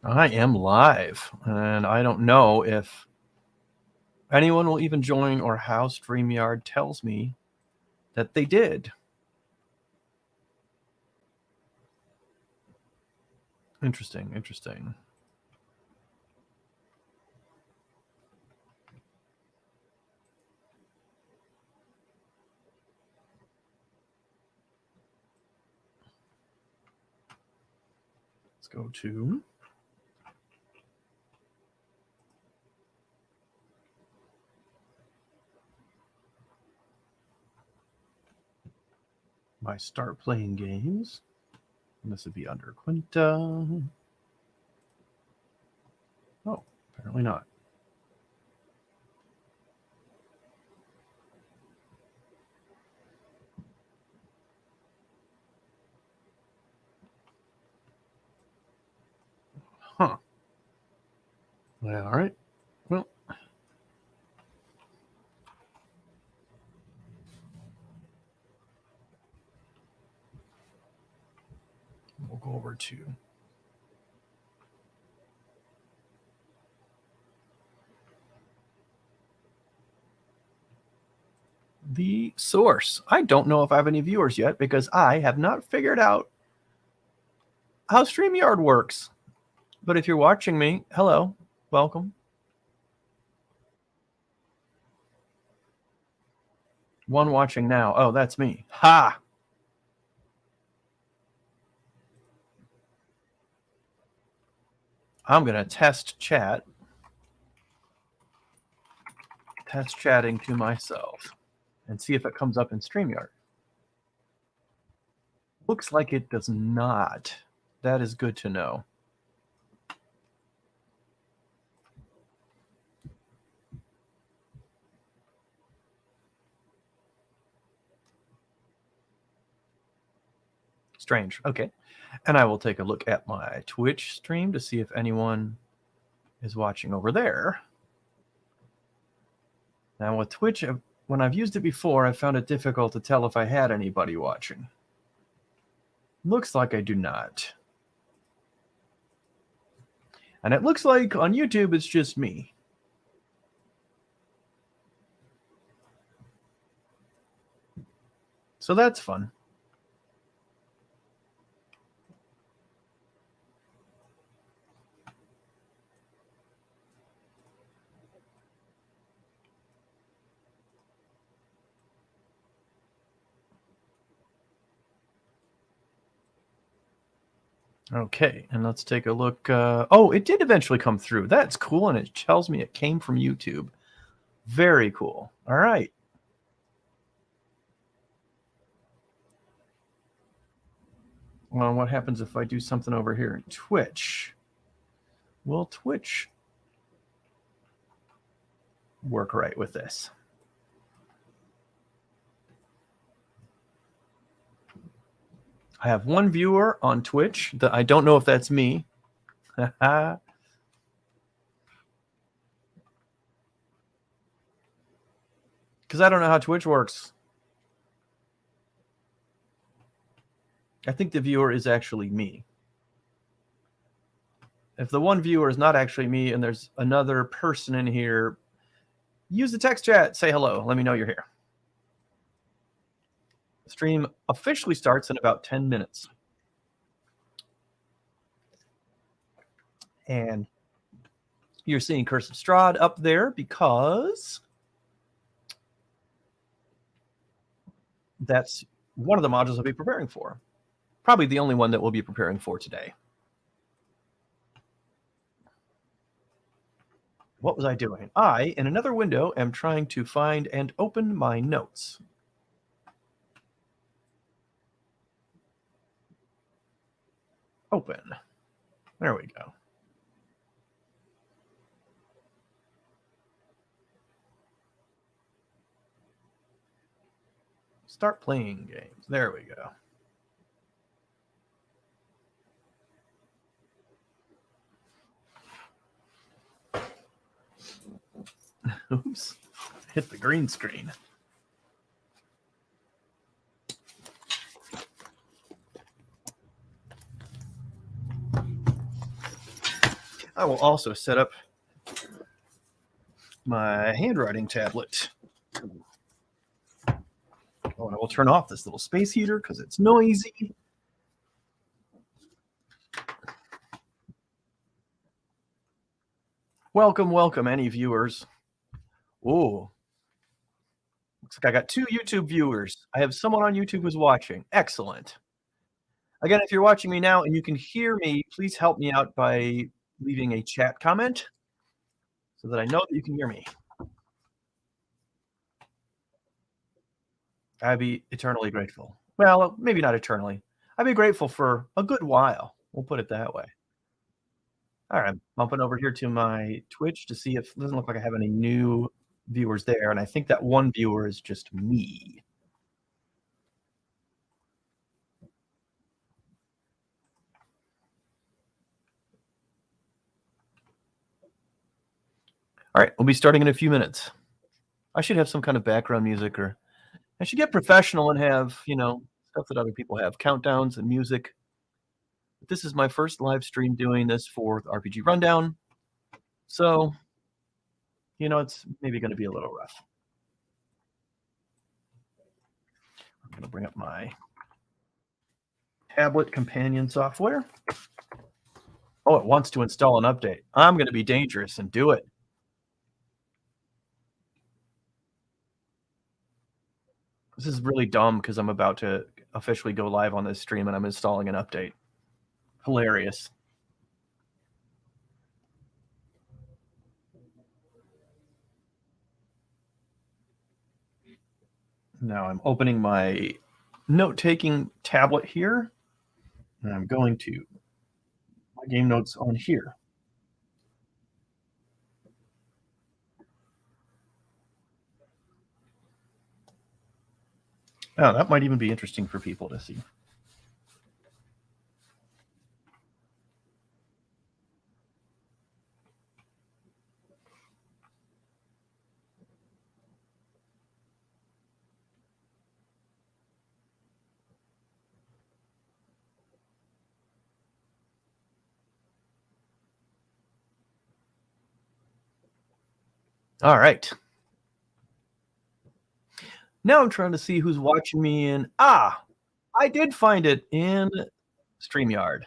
I am live, and I don't know if anyone will even join or how StreamYard tells me that they did. Interesting. Let's go to my Start Playing Games. And this would be under Quinta. Oh, apparently not. Huh. Well, all right. Well, we'll go over to the source. I don't know if I have any viewers yet because I have not figured out how StreamYard works. But if you're watching me, hello, welcome. One watching now. Oh, that's me. Ha! I'm going to test chat. Test chatting to myself and see if it comes up in StreamYard. Looks like it does not. That is good to know. Strange. Okay. And I will take a look at my Twitch stream to see if anyone is watching over there. Now with Twitch, when I've used it before, I found it difficult to tell if I had anybody watching. Looks like I do not. And it looks like on YouTube it's just me. So that's fun. Okay, and let's take a look. Oh, it did eventually come through. That's cool, and it tells me it came from YouTube. Very cool. All right. Well, what happens if I do something over here in Twitch? Will Twitch work right with this? I have one viewer on Twitch that I don't know if that's me. Because I don't know how Twitch works. I think the viewer is actually me. If the one viewer is not actually me and there's another person in here, use the text chat. Say hello. Let me know you're here. The stream officially starts in about 10 minutes. And you're seeing Curse of Strahd up there because that's one of the modules I'll be preparing for. Probably the only one that we'll be preparing for today. What was I doing? I, in another window, am trying to find and open my notes. Open. There we go. Start playing games. There we go. Oops. Hit the green screen. I will also set up my handwriting tablet. Oh, and I will turn off this little space heater because it's noisy. Welcome, welcome, any viewers. Ooh, looks like I got 2 YouTube viewers. I have someone on YouTube who's watching. Excellent. Again, if you're watching me now and you can hear me, please help me out by leaving a chat comment so that I know that you can hear me. I'd be eternally grateful. Well, maybe not eternally. I'd be grateful for a good while. We'll put it that way. All right, I'm bumping over here to my Twitch to see if it doesn't look like I have any new viewers there, and I think that one viewer is just me. All right, we'll be starting in a few minutes. I should have some kind of background music, or I should get professional and have, stuff that other people have, countdowns and music. But this is my first live stream doing this for the RPG Rundown, so, it's maybe going to be a little rough. I'm going to bring up my tablet companion software. Oh, it wants to install an update. I'm going to be dangerous and do it. This is really dumb because I'm about to officially go live on this stream and I'm installing an update. Hilarious. Now I'm opening my note-taking tablet here, and I'm going to my game notes on here. Oh, that might even be interesting for people to see. All right. Now I'm trying to see who's watching me in. I did find it in StreamYard.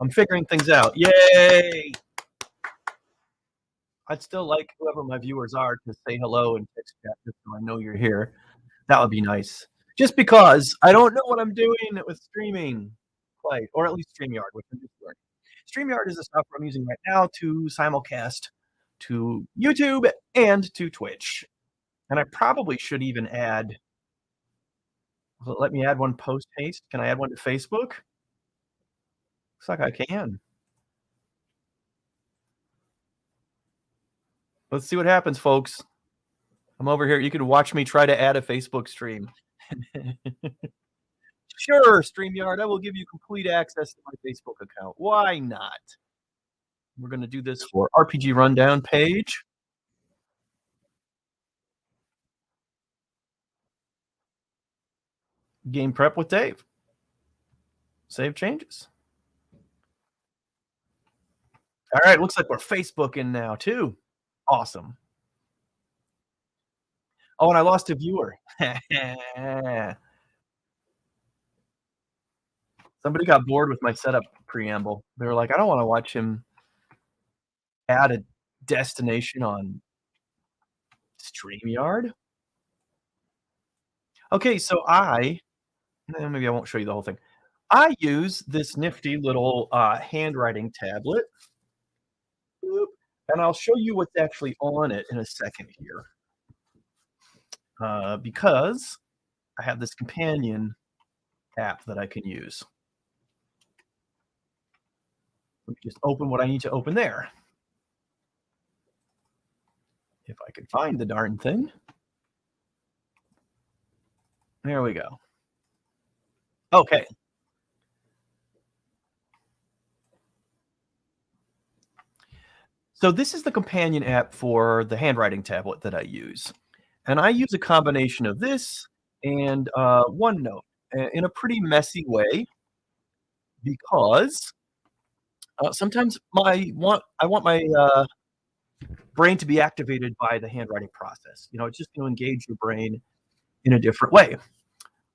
I'm figuring things out. Yay! I'd still like whoever my viewers are to say hello and text chat just so I know you're here. That would be nice. Just because I don't know what I'm doing with streaming quite, or at least StreamYard, which I'm just learning. StreamYard is the software I'm using right now to simulcast to YouTube and to Twitch. And I probably should even add, will it let me add one post haste? Can I add one to Facebook? Looks like I can. Let's see what happens, folks. I'm over here. You can watch me try to add a Facebook stream. Sure, StreamYard, I will give you complete access to my Facebook account. Why not? We're going to do this for RPG Rundown page. Game prep with Dave. Save changes. All right, looks like we're Facebooking now too. Awesome. Oh, and I lost a viewer. Somebody got bored with my setup preamble. They were like, I don't want to watch him add a destination on StreamYard. Okay, so maybe I won't show you the whole thing. I use this nifty little handwriting tablet. And I'll show you what's actually on it in a second here. Because I have this companion app that I can use. Let me just open what I need to open there. If I can find the darn thing. There we go. Okay. So this is the companion app for the handwriting tablet that I use. And I use a combination of this and OneNote in a pretty messy way because Sometimes I want my brain to be activated by the handwriting process. It's just going to engage your brain in a different way.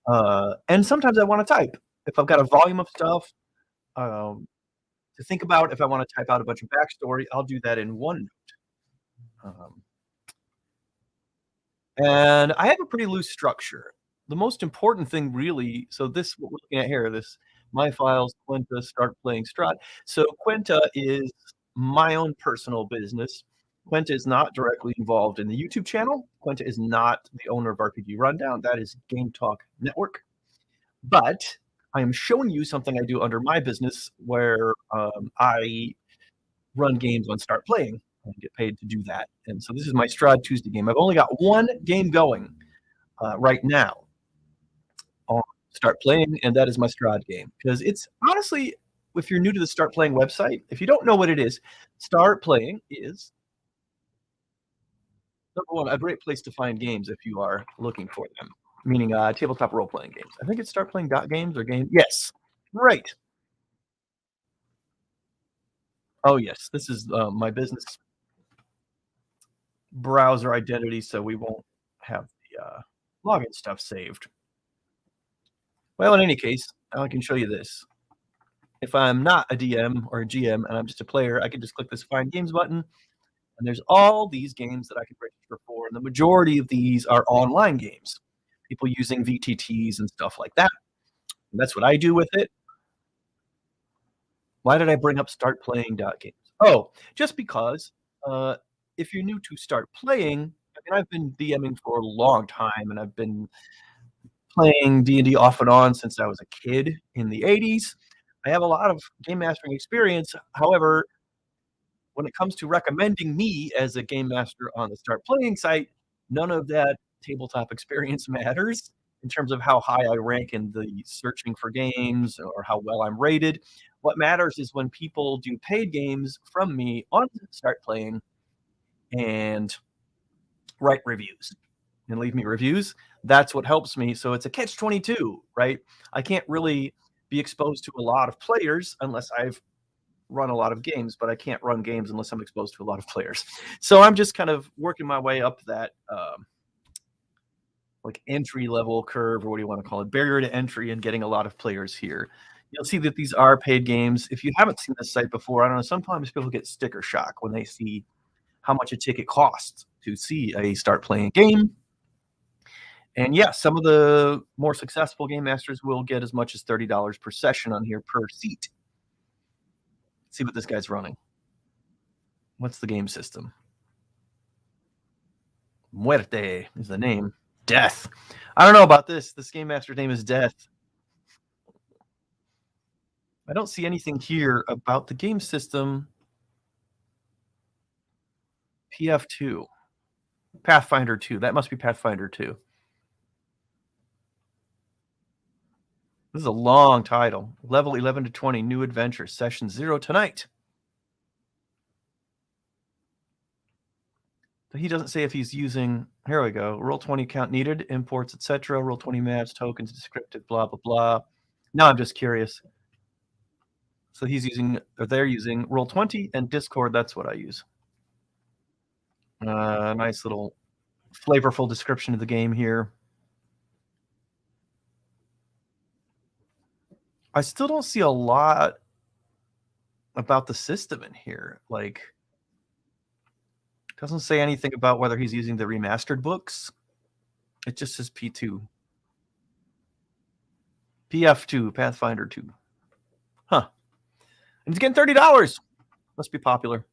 And sometimes I want to type. If I've got a volume of stuff um, to think about, if I want to type out a bunch of backstory, I'll do that in OneNote. Um, and I have a pretty loose structure. The most important thing, really, so this what we're looking at here, this my files, Quenta, start playing Strahd. So Quenta is my own personal business. Quenta is not directly involved in the YouTube channel. Quenta is not the owner of RPG Rundown. That is Game Talk Network. But I am showing you something I do under my business where I run games on Start Playing and get paid to do that. And so this is my Strahd Tuesday game. I've only got one game going right now on Start Playing, and that is my Strahd game. Because it's honestly, if you're new to the Start Playing website, if you don't know what it is, Start Playing is number one, a great place to find games if you are looking for them, meaning tabletop role-playing games. I think it's startplaying.games or game. Yes, right. Oh, yes. This is my business browser identity, so we won't have the login stuff saved. Well, in any case, I can show you this. If I'm not a DM or a GM and I'm just a player, I can just click this Find Games button, and there's all these games that I can register for, and the majority of these are online games, people using VTTs and stuff like that. And that's what I do with it. Why did I bring up startplaying.games? Oh, just because if you're new to Start Playing, I mean, I've been DMing for a long time, and I've been playing D&D off and on since I was a kid in the 80s. I have a lot of game mastering experience. However, when it comes to recommending me as a game master on the Start Playing site, none of that tabletop experience matters in terms of how high I rank in the searching for games or how well I'm rated. What matters is when people do paid games from me on Start Playing and write reviews and leave me reviews. That's what helps me. So it's a catch-22, right? I can't really be exposed to a lot of players unless I've run a lot of games, but I can't run games unless I'm exposed to a lot of players. So I'm just kind of working my way up that like entry level curve, or what do you want to call it, barrier to entry, and getting a lot of players here. You'll see that these are paid games. If you haven't seen this site before, I don't know, sometimes people get sticker shock when they see how much a ticket costs to see a Start Playing game. And yeah, some of the more successful game masters will get as much as $30 per session on here per seat. Let's see what this guy's running. What's the game system? Muerte is the name. Death. I don't know about this. This game master's name is Death. I don't see anything here about the game system. PF2. Pathfinder 2. That must be Pathfinder 2. This is a long title. Level 11 to 20, new adventure, session 0 tonight. He doesn't say if he's using, here we go, roll 20 count needed, imports, etc. Roll 20 maps, tokens, descriptive, blah, blah, blah. Now I'm just curious. So he's using, or they're using roll 20 and Discord. That's what I use. Nice little flavorful description of the game here. I still don't see a lot about the system in here. Like, doesn't say anything about whether he's using the remastered books. It just says P2. PF2, Pathfinder 2. Huh. And he's getting $30. Must be popular.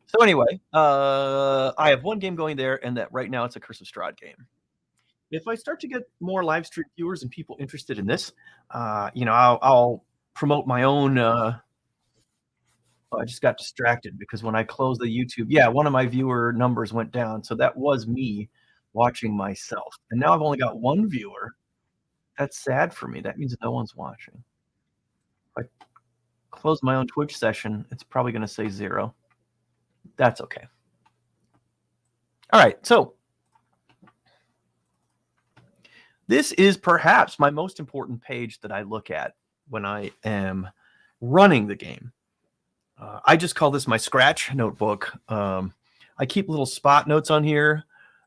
So anyway, I have one game going there, and that right now it's a Curse of Strahd game. If I start to get more live stream viewers and people interested in this, I'll promote my own. I just got distracted because when I closed the YouTube, one of my viewer numbers went down. So that was me watching myself. And now I've only got one viewer. That's sad for me. That means no one's watching. If I close my own Twitch session, it's probably going to say 0. That's okay. All right. So this is perhaps my most important page that I look at when I am running the game. I just call this my scratch notebook. I keep little spot notes on here.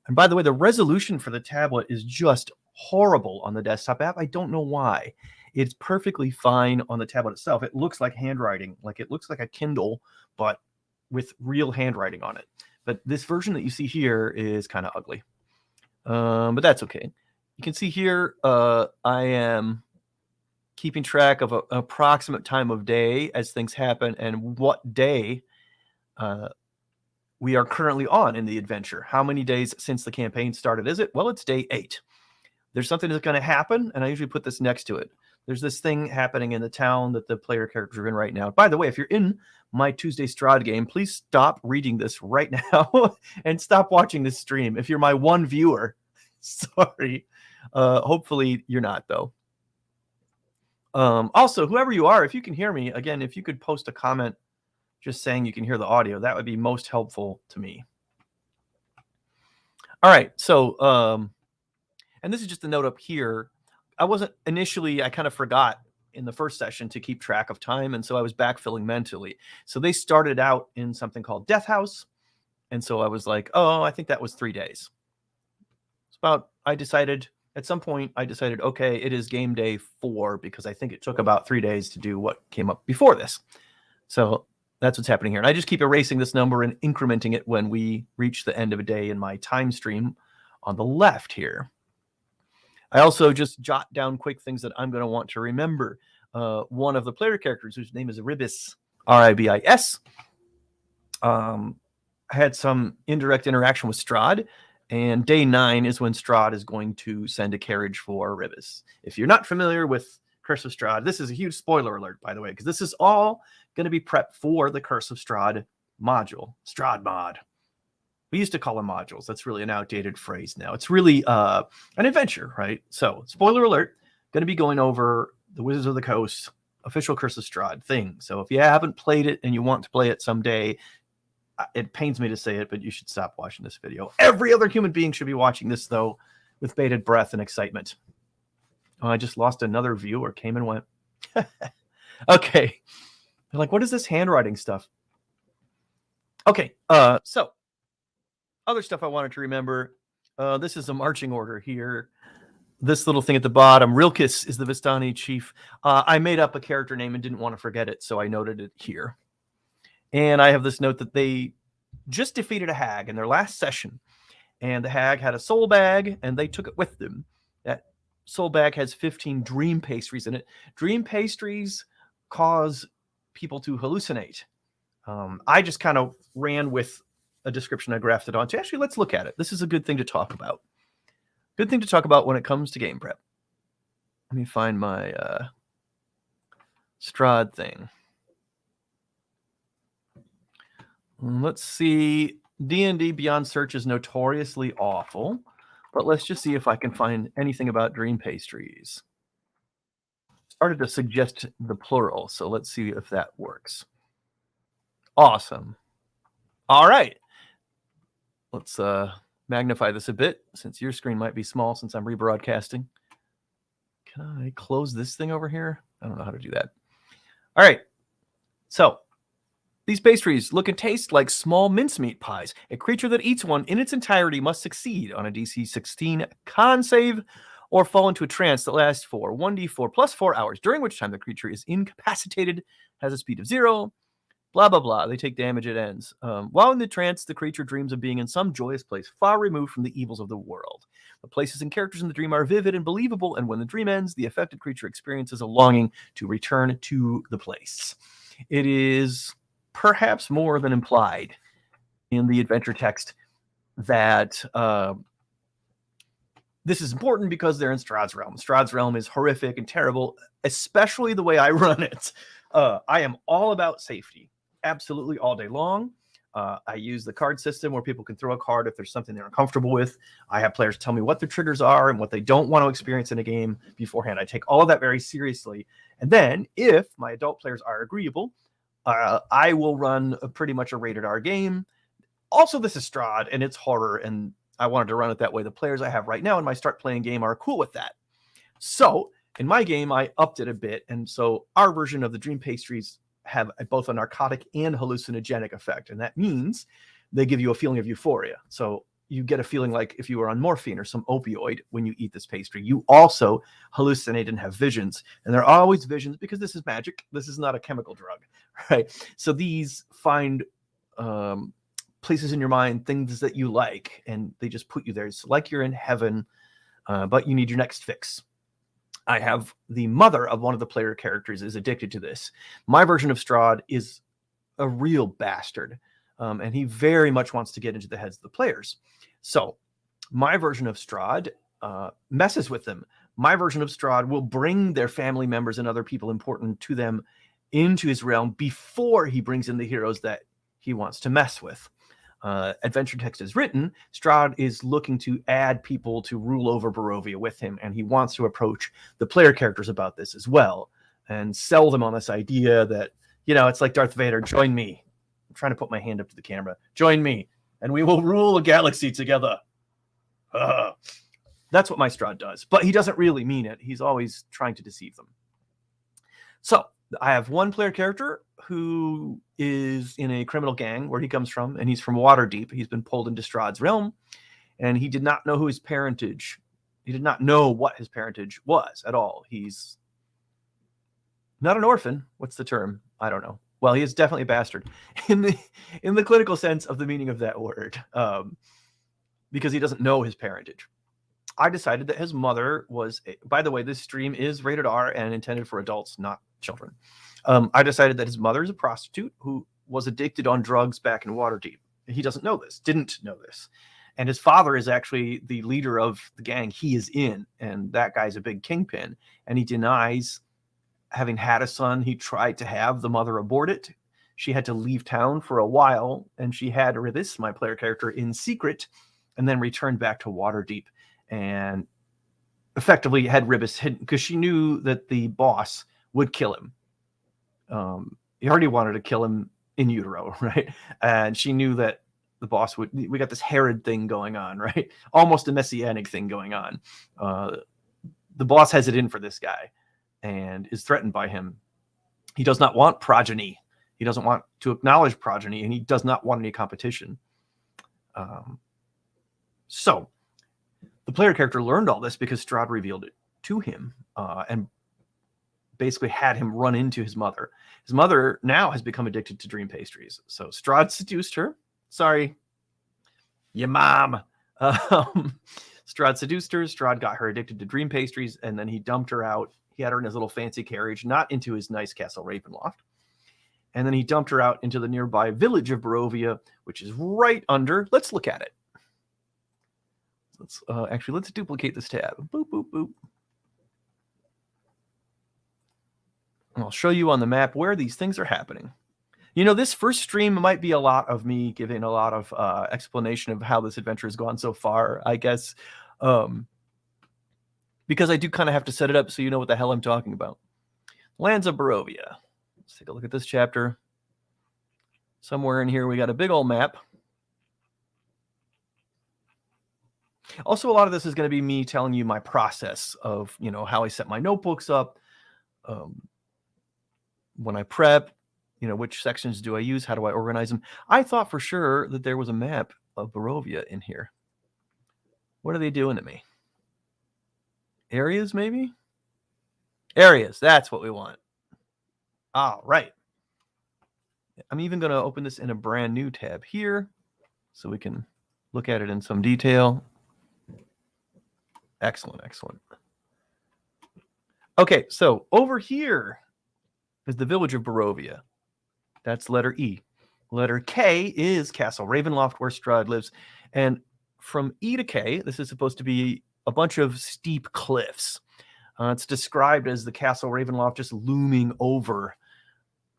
And by the way, the resolution for the tablet is just horrible on the desktop app. I don't know why. It's perfectly fine on the tablet itself. It looks like handwriting, like it looks like a Kindle, but with real handwriting on it. But this version that you see here is kind of ugly. But that's okay. You can see here, I am keeping track of an approximate time of day as things happen and what day we are currently on in the adventure. How many days since the campaign started is it? Well, it's day 8. There's something that's going to happen, and I usually put this next to it. There's this thing happening in the town that the player characters are in right now. By the way, if you're in my Tuesday Strahd game, please stop reading this right now and stop watching this stream. If you're my one viewer, sorry. Hopefully you're not, though. Also, whoever you are, if you can hear me, again, if you could post a comment just saying you can hear the audio, that would be most helpful to me. All right, so, and this is just a note up here. I kind of forgot in the first session to keep track of time, and so I was backfilling mentally. So they started out in something called Death House, and so I was like, oh, I think that was 3 days. At some point, I decided, okay, it is game day 4, because I think it took about 3 days to do what came up before this. So that's what's happening here. And I just keep erasing this number and incrementing it when we reach the end of a day in my time stream on the left here. I also just jot down quick things that I'm going to want to remember. One of the player characters, whose name is Ribis, R-I-B-I-S, had some indirect interaction with Strahd. And day 9 is when Strahd is going to send a carriage for Ribis. If you're not familiar with Curse of Strahd, this is a huge spoiler alert, by the way, because this is all going to be prepped for the Curse of Strahd module, Strahd mod. We used to call them modules. That's really an outdated phrase now. It's really an adventure, right? So, spoiler alert, going to be going over the Wizards of the Coast official Curse of Strahd thing. So if you haven't played it and you want to play it someday, it pains me to say it, but you should stop watching this video. Every other human being should be watching this, though, with bated breath and excitement. Oh, I just lost another viewer. Came and went. Okay. They're like, what is this handwriting stuff? Okay. So other stuff I wanted to remember. This is a marching order here. This little thing at the bottom. Rilkis is the Vistani chief. I made up a character name and didn't want to forget it, so I noted it here. And I have this note that they just defeated a hag in their last session. And the hag had a soul bag, and they took it with them. That soul bag has 15 dream pastries in it. Dream pastries cause people to hallucinate. I just kind of ran with a description I grafted onto. Actually, let's look at it. This is a good thing to talk about. Good thing to talk about when it comes to game prep. Let me find my Strahd thing. Let's see. D&D Beyond Search is notoriously awful, but let's just see if I can find anything about dream pastries. Started to suggest the plural, so let's see if that works. Awesome. All right. Let's magnify this a bit, since your screen might be small since I'm rebroadcasting. Can I close this thing over here? I don't know how to do that. All right. So these pastries look and taste like small mincemeat pies. A creature that eats one in its entirety must succeed on a DC 16 con save or fall into a trance that lasts for 1d4 plus 4 hours, during which time the creature is incapacitated, has a speed of 0, blah, blah, blah. They take damage, it ends. While in the trance, the creature dreams of being in some joyous place far removed from the evils of the world. The places and characters in the dream are vivid and believable, and when the dream ends, the affected creature experiences a longing to return to the place. It is perhaps more than implied in the adventure text that this is important because they're in Strahd's realm. Strahd's realm is horrific and terrible, especially the way I run it. I am all about safety, absolutely all day long. I use the card system where people can throw a card if there's something they're uncomfortable with. I have players tell me what their triggers are and what they don't want to experience in a game beforehand. I take all of that very seriously. And then if my adult players are agreeable, I will run pretty much a rated R game. Also, this is Strahd, and it's horror, and I wanted to run it that way. The players I have right now in my StartPlaying game are cool with that. So In my game, I upped it a bit, and so our version of the dream pastries have both a narcotic and hallucinogenic effect, and that means they give you a feeling of euphoria. So you get a feeling like if you were on morphine or some opioid when you eat this pastry. You also hallucinate and have visions, and they're always visions because this is magic. This is not a chemical drug, right? So these find places in your mind, things that you like, and they just put you there. It's like you're in heaven, but you need your next fix. I have the mother of one of the player characters is addicted to this. My version of Strahd is a real bastard, and he very much wants to get into the heads of the players. So my version of Strahd messes with them. My version of Strahd will bring their family members and other people important to them into his realm before he brings in the heroes that he wants to mess with. Adventure text is written, Strahd is looking to add people to rule over Barovia with him, and he wants to approach the player characters about this as well and sell them on this idea that, it's like Darth Vader, join me. I'm trying to put my hand up to the camera. Join me, and we will rule a galaxy together. That's what my Strahd does, but he doesn't really mean it. He's always trying to deceive them. So I have one player character who is in a criminal gang where he comes from, and he's from Waterdeep. He's been pulled into Strahd's realm, and he did not know he did not know what his parentage was at all. He's not an orphan. What's the term? I don't know. Well, he is definitely a bastard in the clinical sense of the meaning of that word, because he doesn't know his parentage. I decided that his mother was, by the way, this stream is rated R and intended for adults, not children. I decided that his mother is a prostitute who was addicted on drugs back in Waterdeep. He didn't know this. And his father is actually the leader of the gang he is in, and that guy's a big kingpin, and he denies having had a son. He tried to have the mother abort it. She had to leave town for a while, and she had Ribis, my player character, in secret, and then returned back to Waterdeep and effectively had Ribis hidden because she knew that the boss would kill him. He already wanted to kill him in utero, right? And she knew that the boss would. We got this Herod thing going on, right? Almost a messianic thing going on. The boss has it in for this guy and is threatened by him. He does not want progeny. He doesn't want to acknowledge progeny, and he does not want any competition. So the player character learned all this because Strahd revealed it to him, and basically had him run into his mother. His mother now has become addicted to dream pastries. So Strahd seduced her. Sorry, your mom. Strahd seduced her. Strahd got her addicted to dream pastries, and then he dumped her out. He had her in his little fancy carriage, not into his nice castle Ravenloft. And then he dumped her out into the nearby village of Barovia, which is right under. Let's look at it. Let's duplicate this tab. Boop, boop, boop. And I'll show you on the map where these things are happening. This first stream might be a lot of me giving a lot of explanation of how this adventure has gone so far, I guess, because I do kind of have to set it up so you know what the hell I'm talking about. Lands of Barovia. Let's take a look at this chapter. Somewhere in here, we got a big old map. Also, a lot of this is going to be me telling you my process of, how I set my notebooks up, when I prep, which sections do I use? How do I organize them? I thought for sure that there was a map of Barovia in here. What are they doing to me? Areas, maybe? Areas, that's what we want. All right. I'm even going to open this in a brand new tab here so we can look at it in some detail. Excellent, excellent. Okay, so over here is the village of Barovia. That's letter E. Letter K is Castle Ravenloft, where Strahd lives. And from E to K, this is supposed to be a bunch of steep cliffs. It's described as the Castle Ravenloft just looming over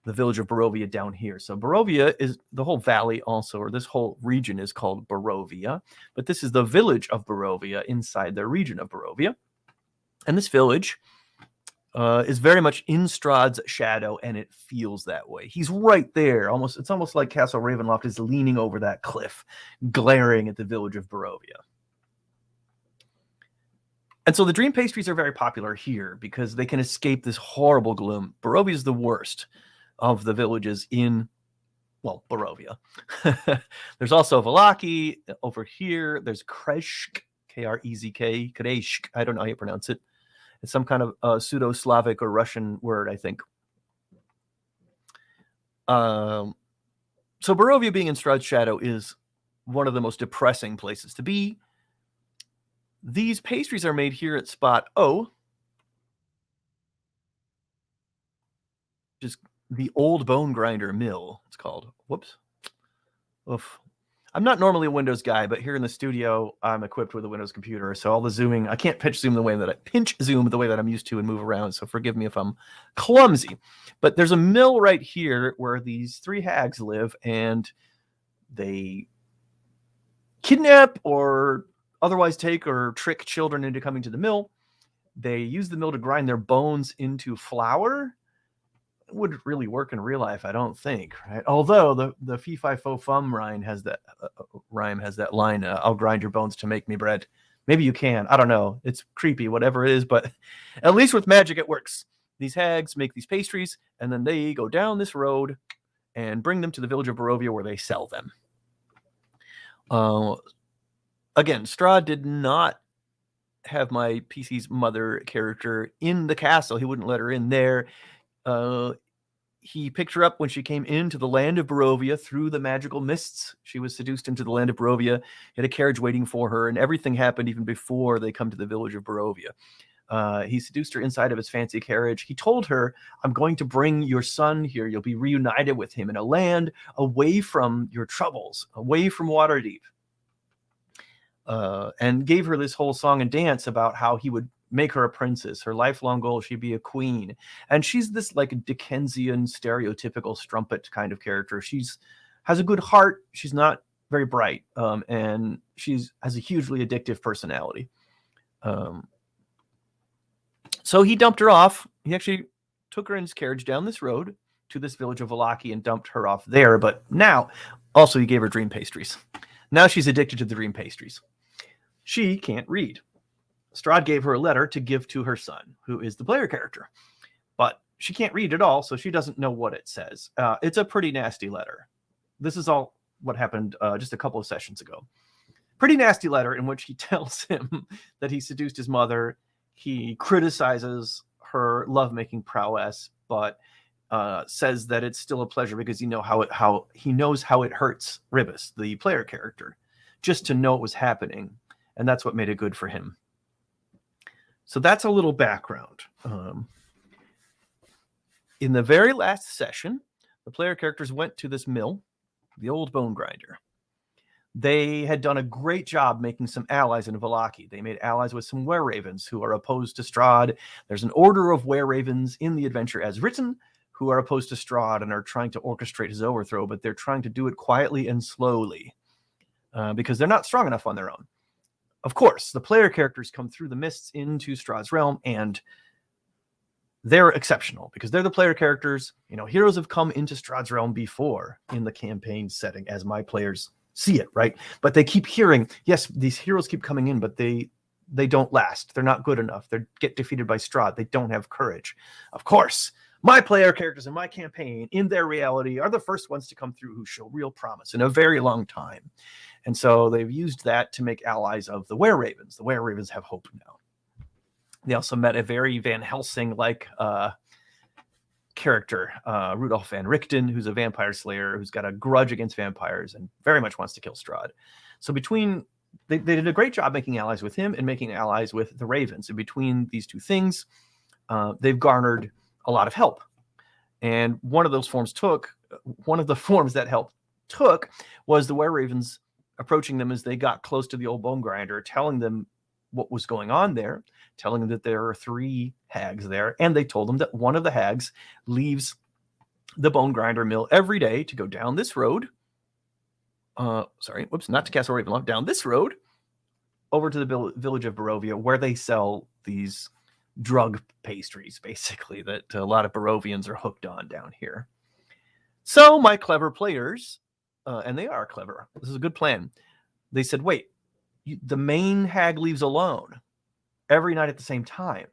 the village of Barovia down here. So Barovia is the whole valley also, or this whole region is called Barovia. But this is the village of Barovia inside the region of Barovia. And this village is very much in Strahd's shadow, and it feels that way. He's right there. It's almost like Castle Ravenloft is leaning over that cliff, glaring at the village of Barovia. And so the dream pastries are very popular here because they can escape this horrible gloom. Barovia is the worst of the villages in, well, Barovia. There's also Valaki over here. There's Krezk, Krezk, Krezk. I don't know how you pronounce it. It's some kind of pseudo-Slavic or Russian word, I think. So Barovia being in Strahd's shadow is one of the most depressing places to be. These pastries are made here at spot O, which is the Old Bone Grinder Mill, it's called. Whoops. Oof. I'm not normally a Windows guy, but here in the studio, I'm equipped with a Windows computer, so all the zooming, I can't pinch zoom the way that I'm used to and move around, so forgive me if I'm clumsy. But there's a mill right here where these 3 hags live, and they kidnap or otherwise take or trick children into coming to the mill. They use the mill to grind their bones into flour. It wouldn't really work in real life, I don't think, right? Although the fee fi fo fum rhyme has that line, I'll grind your bones to make me bread. Maybe you can. I don't know. It's creepy, whatever it is, but at least with magic it works. These hags make these pastries, and then they go down this road and bring them to the village of Barovia where they sell them. Again, Strahd did not have my PC's mother character in the castle. He wouldn't let her in there. He picked her up when she came into the land of Barovia through the magical mists. She was seduced into the land of Barovia, had a carriage waiting for her, and everything happened even before they come to the village of Barovia. He seduced her inside of his fancy carriage. He told her, I'm going to bring your son here. You'll be reunited with him in a land away from your troubles, away from Waterdeep. And gave her this whole song and dance about how he would make her a princess. Her lifelong goal, she'd be a queen. And she's this like Dickensian stereotypical strumpet kind of character. She's has a good heart. She's not very bright. And has a hugely addictive personality. So he dumped her off. He actually took her in his carriage down this road to this village of Valaki and dumped her off there. But now, also he gave her dream pastries. Now she's addicted to the dream pastries. She can't read. Strahd gave her a letter to give to her son, who is the player character. But she can't read at all, so she doesn't know what it says. It's a pretty nasty letter. This is all what happened just a couple of sessions ago. Pretty nasty letter in which he tells him that he seduced his mother. He criticizes her lovemaking prowess, but says that it's still a pleasure because he knows how it hurts Ribis, the player character, just to know it was happening. And that's what made it good for him. So that's a little background. In the very last session, the player characters went to this mill, the Old Bone Grinder. They had done a great job making some allies in Valaki. They made allies with some were-ravens who are opposed to Strahd. There's an order of were-ravens in the adventure as written who are opposed to Strahd and are trying to orchestrate his overthrow, but they're trying to do it quietly and slowly because they're not strong enough on their own. Of course, the player characters come through the mists into Strahd's realm, and they're exceptional because they're the player characters. You know, heroes have come into Strahd's realm before in the campaign setting as my players see it, right? But they keep hearing, yes, these heroes keep coming in, but they don't last. They're not good enough. They get defeated by Strahd. They don't have courage. Of course, my player characters in my campaign, in their reality, are the first ones to come through who show real promise in a very long time. And so they've used that to make allies of the were-ravens. The were-ravens have hope now. They also met a very Van Helsing-like character, Rudolf van Richten, who's a vampire slayer, who's got a grudge against vampires and very much wants to kill Strahd. So they did a great job making allies with him and making allies with the ravens. And between these two things, they've garnered a lot of help. And one of the forms that help took was the were-ravens approaching them as they got close to the Old Bone Grinder, telling them what was going on there, telling them that there are 3 hags there, and they told them that one of the hags leaves the Bone Grinder mill every day to go down this road. Not to Castle Ravenloft, down this road over to the village of Barovia, where they sell these drug pastries, basically, that a lot of Barovians are hooked on down here. So my clever players, and they are clever, this is a good plan. They said, wait, the main hag leaves alone. every night at the same time?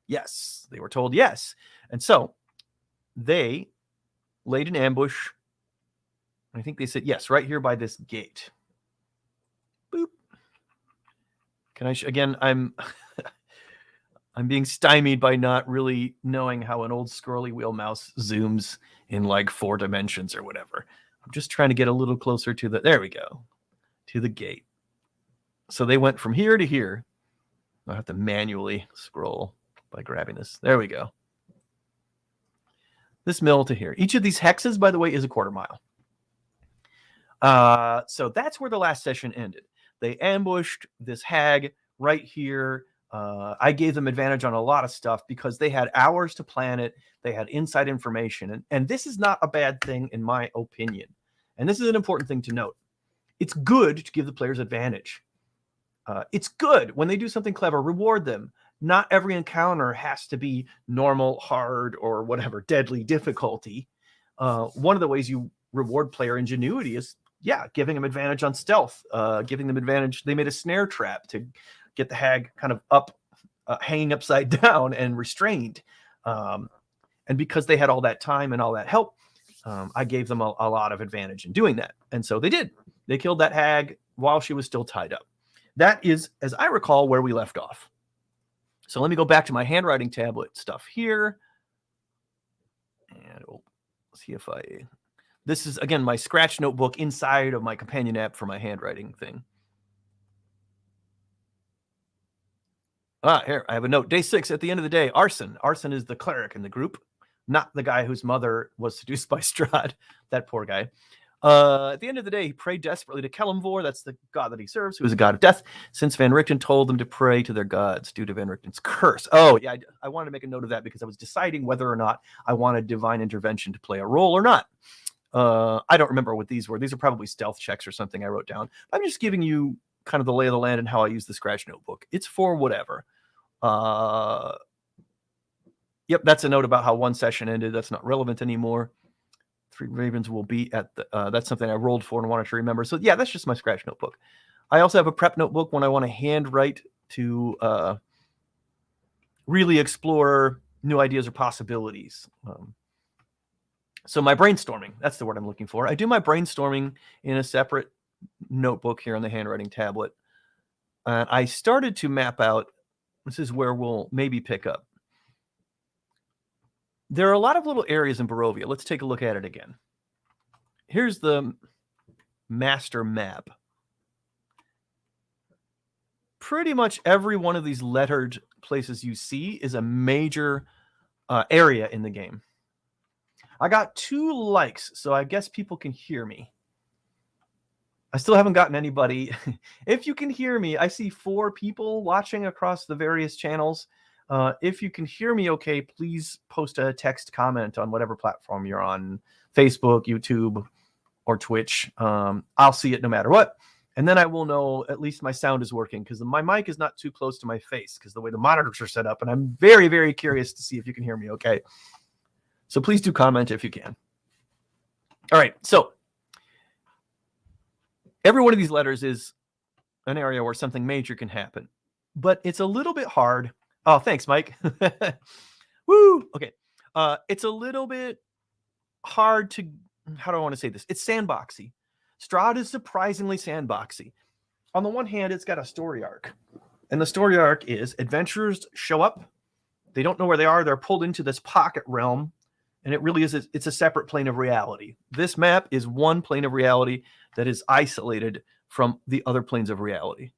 Yes, they were told yes. And so they laid an ambush. I think they said, yes, right here by this gate. Boop. Can I, again, I'm being stymied by not really knowing how an old scrolly wheel mouse zooms in like 4 dimensions or whatever. I'm just trying to get a little closer to there we go, to the gate. So they went from here to here. I'll have to manually scroll by grabbing this. There we go. This mill to here. Each of these hexes, by the way, is a quarter mile. So that's where the last session ended. They ambushed this hag right here. I gave them advantage on a lot of stuff because they had hours to plan it. They had inside information. And this is not a bad thing, in my opinion. And this is an important thing to note. It's good to give the players advantage. It's good when they do something clever, reward them. Not every encounter has to be normal, hard, or whatever, deadly difficulty. One of the ways you reward player ingenuity is, giving them advantage on stealth, giving them advantage. They made a snare trap to get the hag kind of up, hanging upside down and restrained. And because they had all that time and all that help, I gave them a lot of advantage in doing that. And so they did. They killed that hag while she was still tied up. That is, as I recall, where we left off. So let me go back to my handwriting tablet stuff here. And see if this is, again, my scratch notebook inside of my companion app for my handwriting thing. Here, I have a note. Day 6, at the end of the day, Arson. Arson is the cleric in the group, not the guy whose mother was seduced by Strahd. That poor guy. At the end of the day, he prayed desperately to Kelemvor, that's the god that he serves, who is a god of death, since Van Richten told them to pray to their gods due to Van Richten's curse. Oh, yeah, I wanted to make a note of that because I was deciding whether or not I wanted divine intervention to play a role or not. I don't remember what these were. These are probably stealth checks or something I wrote down. I'm just giving you kind of the lay of the land and how I use the scratch notebook. It's for whatever. Yep, that's a note about how one session ended. That's not relevant anymore. 3 ravens will be at the, that's something I rolled for and wanted to remember. So yeah, that's just my scratch notebook. I also have a prep notebook when I want to handwrite to really explore new ideas or possibilities. So my brainstorming, that's the word I'm looking for. I do my brainstorming in a separate notebook here on the handwriting tablet. I started to map out, this is where we'll maybe pick up. There are a lot of little areas in Barovia. Let's take a look at it again. Here's the master map. Pretty much every one of these lettered places you see is a major area in the game. I got 2 likes, so I guess people can hear me. I still haven't gotten anybody. If you can hear me, I see 4 people watching across the various channels. If you can hear me okay, please post a text comment on whatever platform you're on, Facebook, YouTube, or Twitch. I'll see it no matter what. And then I will know at least my sound is working because my mic is not too close to my face because the way the monitors are set up. And I'm very, very curious to see if you can hear me okay. So please do comment if you can. All right. So every one of these letters is an area where something major can happen. But it's a little bit hard. Oh, thanks, Mike. Woo! Okay. It's a little bit hard to, how do I want to say this? It's sandboxy. Strahd is surprisingly sandboxy. On the one hand, it's got a story arc. And the story arc is adventurers show up. They don't know where they are. They're pulled into this pocket realm. And it really is, it's a separate plane of reality. This map is one plane of reality that is isolated from the other planes of reality.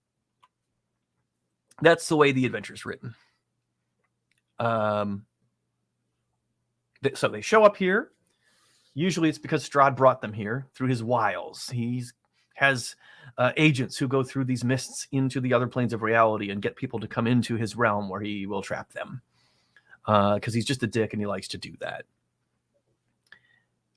That's the way the adventure is written. So they show up here. Usually it's because Strahd brought them here through his wiles. He has agents who go through these mists into the other planes of reality and get people to come into his realm where he will trap them. Because he's just a dick and he likes to do that.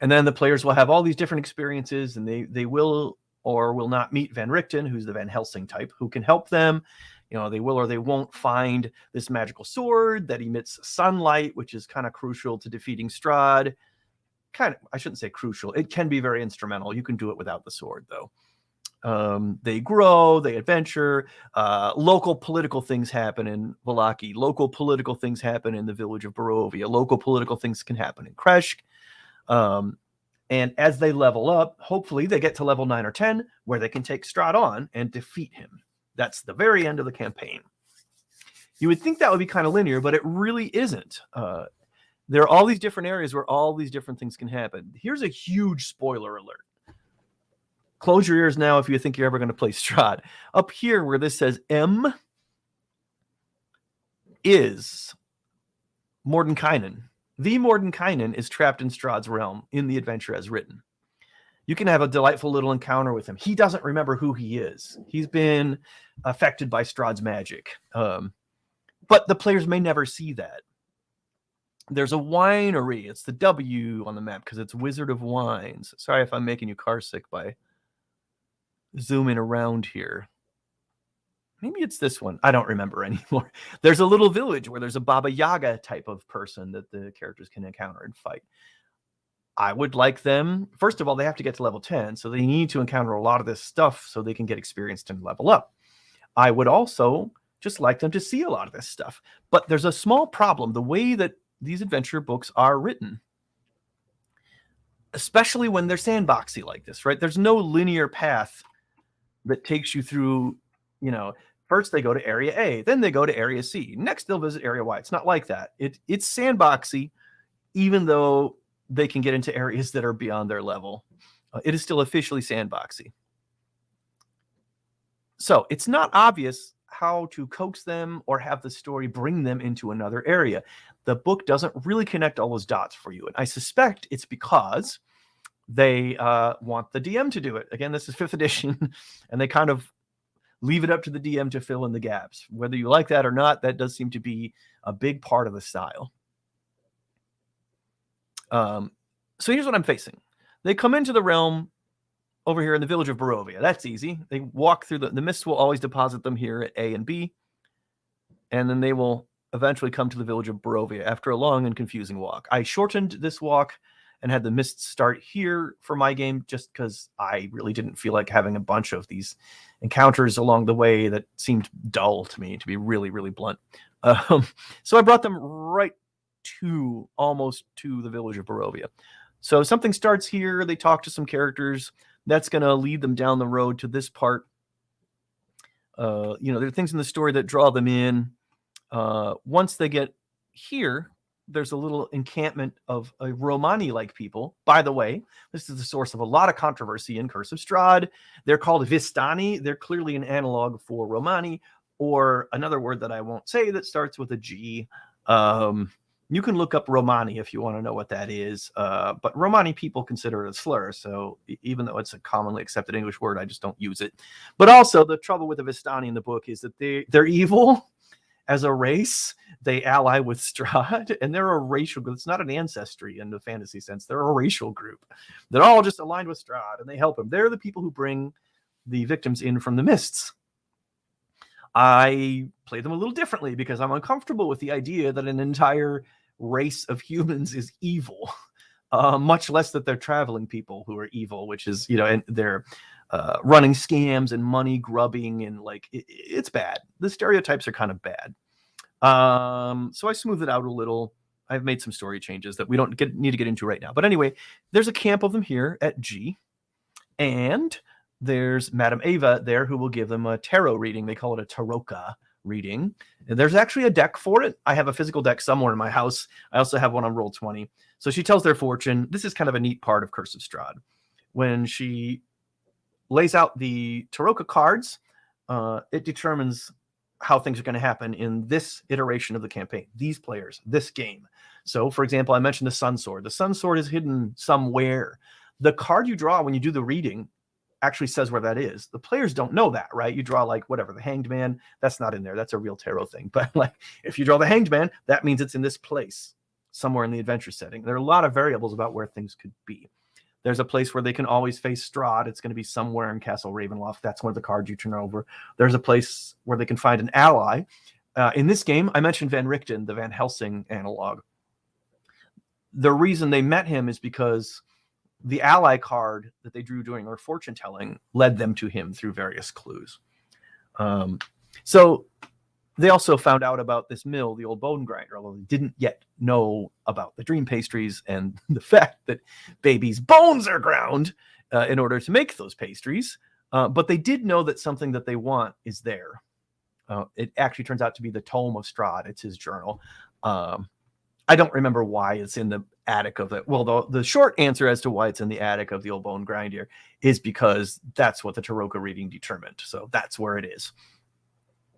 And then the players will have all these different experiences, and they will or will not meet Van Richten, who's the Van Helsing type, who can help them. You know, they will or they won't find this magical sword that emits sunlight, which is kind of crucial to defeating Strahd. Kind of, I shouldn't say crucial. It can be very instrumental. You can do it without the sword, though. They grow, they adventure. Local political things happen in Vallaki. Local political things happen in the village of Barovia. Local political things can happen in Kreshk. And as they level up, hopefully they get to level 9 or 10, where they can take Strahd on and defeat him. That's the very end of the campaign. You would think that would be kind of linear, but it really isn't. There are all these different areas where all these different things can happen. Here's a huge spoiler alert. Close your ears now if you think you're ever going to play Strahd. Up here where this says M is Mordenkainen. The Mordenkainen is trapped in Strahd's realm in the adventure as written. You can have a delightful little encounter with him. He doesn't remember who he is. He's been affected by Strahd's magic. But the players may never see that. There's a winery. It's the W on the map because it's Wizard of Wines. Sorry if I'm making you car sick by zooming around here. Maybe it's this one. I don't remember anymore. There's a little village where there's a Baba Yaga type of person that the characters can encounter and fight. I would like them, first of all, they have to get to level 10, so they need to encounter a lot of this stuff so they can get experienced and level up. I would also just like them to see a lot of this stuff. But there's a small problem. The way that these adventure books are written, especially when they're sandboxy like this, right? There's no linear path that takes you through, first they go to area A, then they go to area C. Next they'll visit area Y. It's not like that. It's sandboxy, even though they can get into areas that are beyond their level. It is still officially sandboxy. So it's not obvious how to coax them or have the story bring them into another area. The book doesn't really connect all those dots for you. And I suspect it's because they want the DM to do it. Again, this is 5th edition, and they kind of leave it up to the DM to fill in the gaps. Whether you like that or not, that does seem to be a big part of the style. So here's what I'm facing. They come into the realm over here in the village of Barovia. That's easy. They walk through the mists will always deposit them here at A and B, and then they will eventually come to the village of Barovia after a long and confusing walk. I shortened this walk and had the mists start here for my game just because I really didn't feel like having a bunch of these encounters along the way that seemed dull to me, to be really, really blunt. So I brought them right to almost to the village of Barovia. So something starts here. They talk to some characters. That's going to lead them down the road to this part. There are things in the story that draw them in. Once they get here, there's a little encampment of Romani-like people. By the way, this is the source of a lot of controversy in Curse of Strahd. They're called Vistani. They're clearly an analog for Romani, or another word that I won't say that starts with a G. You can look up Romani if you want to know what that is. But Romani people consider it a slur. So even though it's a commonly accepted English word, I just don't use it. But also the trouble with the Vistani in the book is that they're evil as a race. They ally with Strahd, and they're a racial group. It's not an ancestry in the fantasy sense. They're a racial group. They're all just aligned with Strahd, and they help him. They're the people who bring the victims in from the mists. I play them a little differently because I'm uncomfortable with the idea that an entire race of humans is evil, much less that they're traveling people who are evil, which is, and they're running scams and money grubbing, and it's bad. The stereotypes are kind of bad. So I smooth it out a little. I've made some story changes that we don't need to get into right now. But anyway, there's a camp of them here at G, and there's Madame Ava there who will give them a tarot reading. They call it a Taroka reading. And there's actually a deck for it. I have a physical deck somewhere in my house. I also have one on Roll20. So she tells their fortune. This is kind of a neat part of Curse of Strahd. When she lays out the Taroka cards, it determines how things are going to happen in this iteration of the campaign, these players, this game. So, for example, I mentioned the Sun Sword. The Sun Sword is hidden somewhere. The card you draw when you do the reading actually says where that is. The players don't know that, right? You draw whatever, the Hanged Man, that's not in there. That's a real tarot thing. But if you draw the Hanged Man, that means it's in this place, somewhere in the adventure setting. There are a lot of variables about where things could be. There's a place where they can always face Strahd. It's going to be somewhere in Castle Ravenloft. That's one of the cards you turn over. There's a place where they can find an ally. In this game, I mentioned Van Richten, the Van Helsing analog. The reason they met him is because the ally card that they drew during their fortune telling led them to him through various clues. So they also found out about this mill, the old bone grinder, although they didn't yet know about the dream pastries and the fact that babies' bones are ground in order to make those pastries. But they did know that something that they want is there. It actually turns out to be the Tome of Strahd. It's his journal. I don't remember why it's in the attic of it. Well, the short answer as to why it's in the attic of the old bone grinder is because that's what the Taroka reading determined. So that's where it is.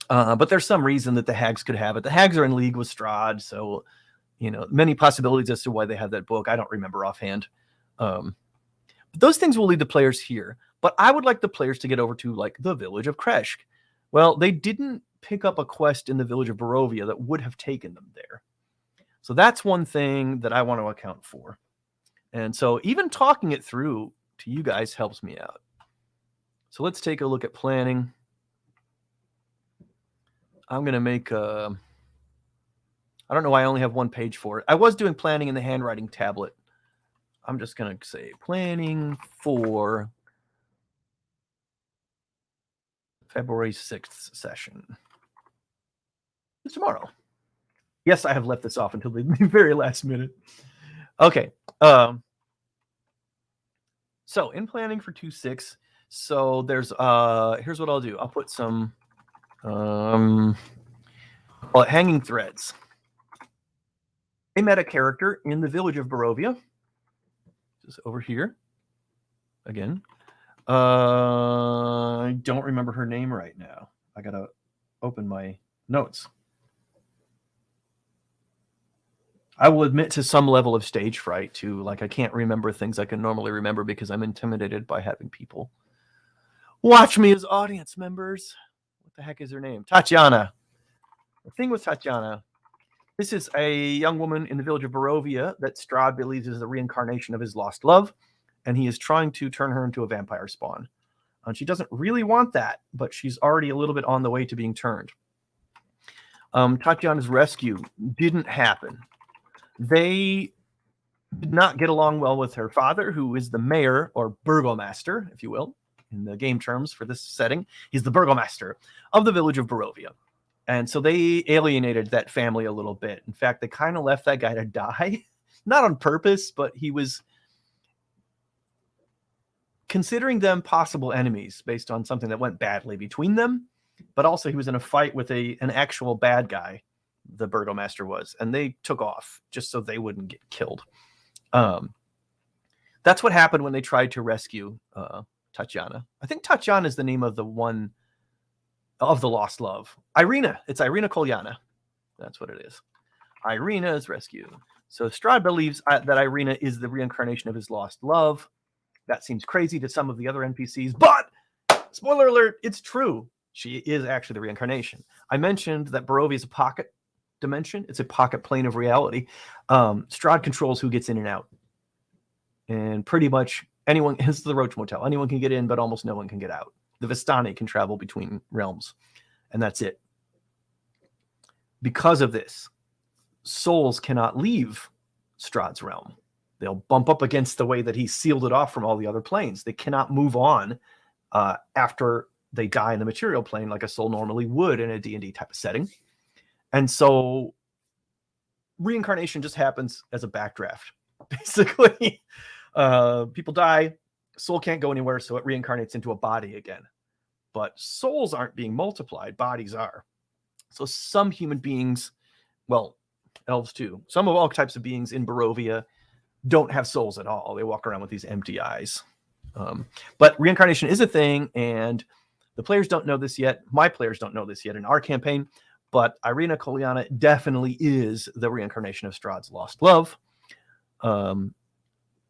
But there's some reason that the hags could have it. The hags are in league with Strahd, so many possibilities as to why they have that book. I don't remember offhand. But those things will lead the players here. But I would like the players to get over to like the village of Kreshk. Well, they didn't pick up a quest in the village of Barovia that would have taken them there. So that's one thing that I want to account for. And so even talking it through to you guys helps me out. So let's take a look at planning. I'm going to make I don't know why I only have one page for it. I was doing planning in the handwriting tablet. I'm just going to say planning for February 6th session. It's tomorrow. Yes, I have left this off until the very last minute. Okay. So in planning for 2.6, so there's here's what I'll do. I'll put some hanging threads. They met a character in the village of Barovia. Just over here. Again. I don't remember her name right now. I gotta open my notes. I will admit to some level of stage fright too. Like I can't remember things I can normally remember because I'm intimidated by having people watch me as audience members. What the heck is her name? Tatiana. The thing with Tatiana, this is a young woman in the village of Barovia that Strahd believes is the reincarnation of his lost love, and he is trying to turn her into a vampire spawn. And she doesn't really want that, but she's already a little bit on the way to being turned. Tatiana's rescue didn't happen. They did not get along well with her father, who is the mayor or burgomaster, if you will, in the game terms for this setting. He's the burgomaster of the village of Barovia. And so they alienated that family a little bit. In fact, they kind of left that guy to die, not on purpose, but he was considering them possible enemies based on something that went badly between them. But also he was in a fight with an actual bad guy, the burgomaster was, and they took off just so they wouldn't get killed. That's what happened when they tried to rescue Tatiana. I think Tatiana is the name of the one of the lost love. Irina. It's Irina Kolyana. That's what it is. Irina's rescue. So Strahd believes that Irina is the reincarnation of his lost love. That seems crazy to some of the other NPCs, but spoiler alert, it's true. She is actually the reincarnation. I mentioned that Barovia is a pocket dimension. It's a pocket plane of reality. Strahd controls who gets in and out. And pretty much anyone, this is the Roach Motel. Anyone can get in, but almost no one can get out. The Vistani can travel between realms, and that's it. Because of this, souls cannot leave Strahd's realm. They'll bump up against the way that he sealed it off from all the other planes. They cannot move on after they die in the material plane like a soul normally would in a D&D type of setting. And so reincarnation just happens as a backdraft. Basically, people die, soul can't go anywhere, so it reincarnates into a body again. But souls aren't being multiplied, bodies are. So some human beings, well, elves too, some of all types of beings in Barovia don't have souls at all. They walk around with these empty eyes. But reincarnation is a thing, and the players don't know this yet. My players don't know this yet in our campaign, but Irina Kolyana definitely is the reincarnation of Strahd's lost love.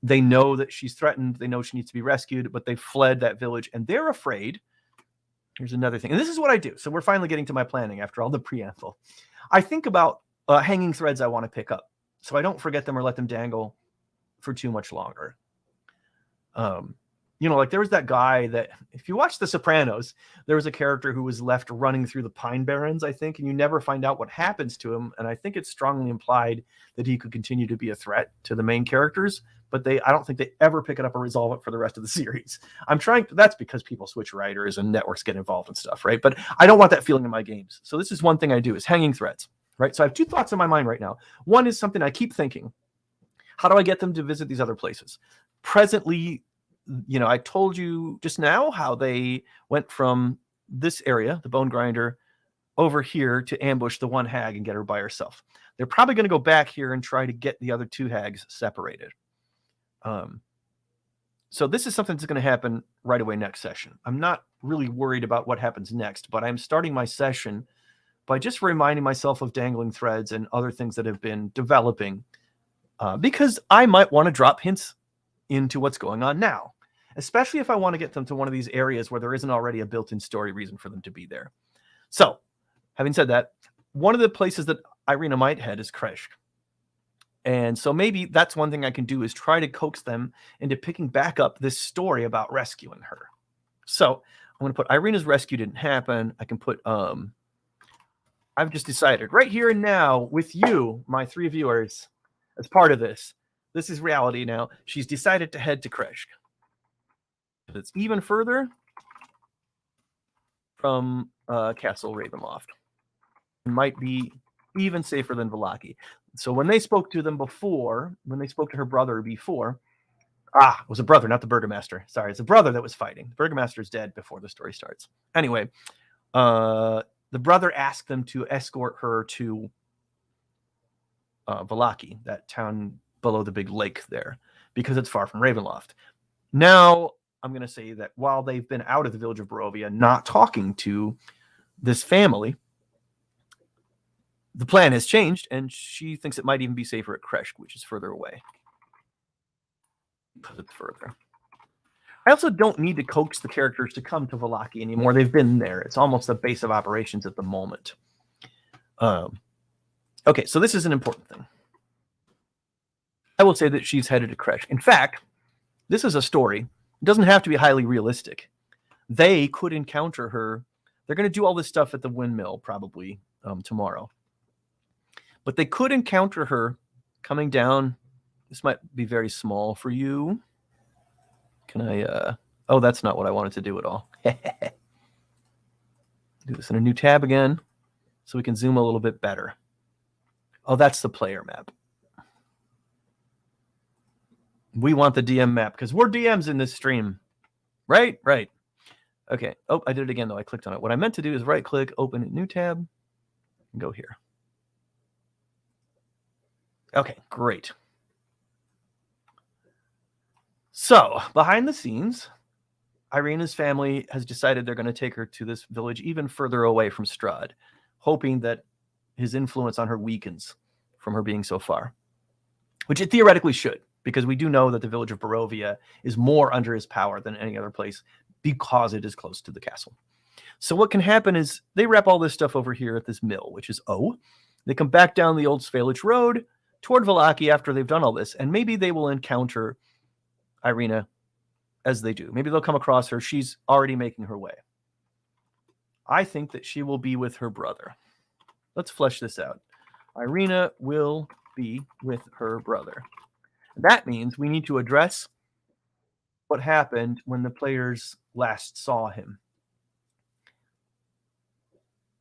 They know that she's threatened. They know she needs to be rescued, but they fled that village, and they're afraid. Here's another thing. And this is what I do. So we're finally getting to my planning after all the preamble. I think about hanging threads I want to pick up, so I don't forget them or let them dangle for too much longer. You know, like there was that guy that, if you watch The Sopranos, there was a character who was left running through the Pine Barrens, I think, and you never find out what happens to him. And I think it's strongly implied that he could continue to be a threat to the main characters, but I don't think they ever pick it up or resolve it for the rest of the series. That's because people switch writers and networks get involved and stuff, right? But I don't want that feeling in my games. So this is one thing I do, is hanging threads, right? So I have two thoughts in my mind right now. One is something I keep thinking: how do I get them to visit these other places? Presently, you know, I told you just now how they went from this area, the Bone Grinder, over here to ambush the one hag and get her by herself. They're probably going to go back here and try to get the other two hags separated. So this is something that's going to happen right away next session. I'm not really worried about what happens next, but I'm starting my session by just reminding myself of dangling threads and other things that have been developing, because I might want to drop hints into what's going on now, especially if I want to get them to one of these areas where there isn't already a built-in story reason for them to be there. So, having said that, one of the places that Irina might head is Kreshk. And so maybe that's one thing I can do, is try to coax them into picking back up this story about rescuing her. So I'm going to put Irina's rescue didn't happen. I can put, I've just decided right here and now with you, my 3 viewers, as part of this. This is reality now. She's decided to head to Kreshk. It's even further from Castle Ravenloft. It might be even safer than Vallaki. So when they spoke to them before, when they spoke to her brother before, it was a brother, not the Burgomaster. Sorry, it's a brother that was fighting. The Burgomaster's dead before the story starts. Anyway, the brother asked them to escort her to Vallaki, that town below the big lake there, because it's far from Ravenloft. Now, I'm going to say that while they've been out of the village of Barovia, not talking to this family, the plan has changed, and she thinks it might even be safer at Kreshk, which is further away. Put it further. I also don't need to coax the characters to come to Vallaki anymore. They've been there. It's almost the base of operations at the moment. Okay, so this is an important thing. I will say that she's headed to Kreshk. In fact, this is a story. It doesn't have to be highly realistic. They could encounter her. They're going to do all this stuff at the windmill probably tomorrow. But they could encounter her coming down. This might be very small for you. Can I... oh, that's not what I wanted to do at all. Do this in a new tab again so we can zoom a little bit better. Oh, that's the player map. We want the DM map because we're DMs in this stream. Right? Right. Okay. Oh, I did it again, though. I clicked on it. What I meant to do is right-click, open a new tab, and go here. Okay, great. So, behind the scenes, Irina's family has decided they're going to take her to this village even further away from Strahd, hoping that his influence on her weakens from her being so far, which it theoretically should, because we do know that the village of Barovia is more under his power than any other place because it is close to the castle. So what can happen is they wrap all this stuff over here at this mill, which is they come back down the old Svalage Road toward Vallaki after they've done all this, and maybe they will encounter Irina as they do. Maybe they'll come across her. She's already making her way. I think that she will be with her brother. Let's flesh this out. Irina will be with her brother. That means we need to address what happened when the players last saw him.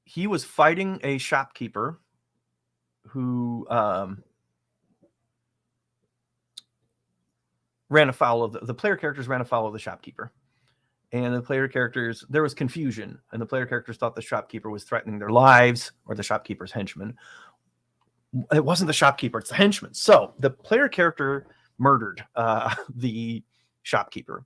He was fighting a shopkeeper who ran afoul of the player characters ran afoul of the shopkeeper. And the player characters, there was confusion, and the player characters thought the shopkeeper was threatening their lives, or the shopkeeper's henchman. It wasn't the shopkeeper, it's the henchman. So the player character murdered the shopkeeper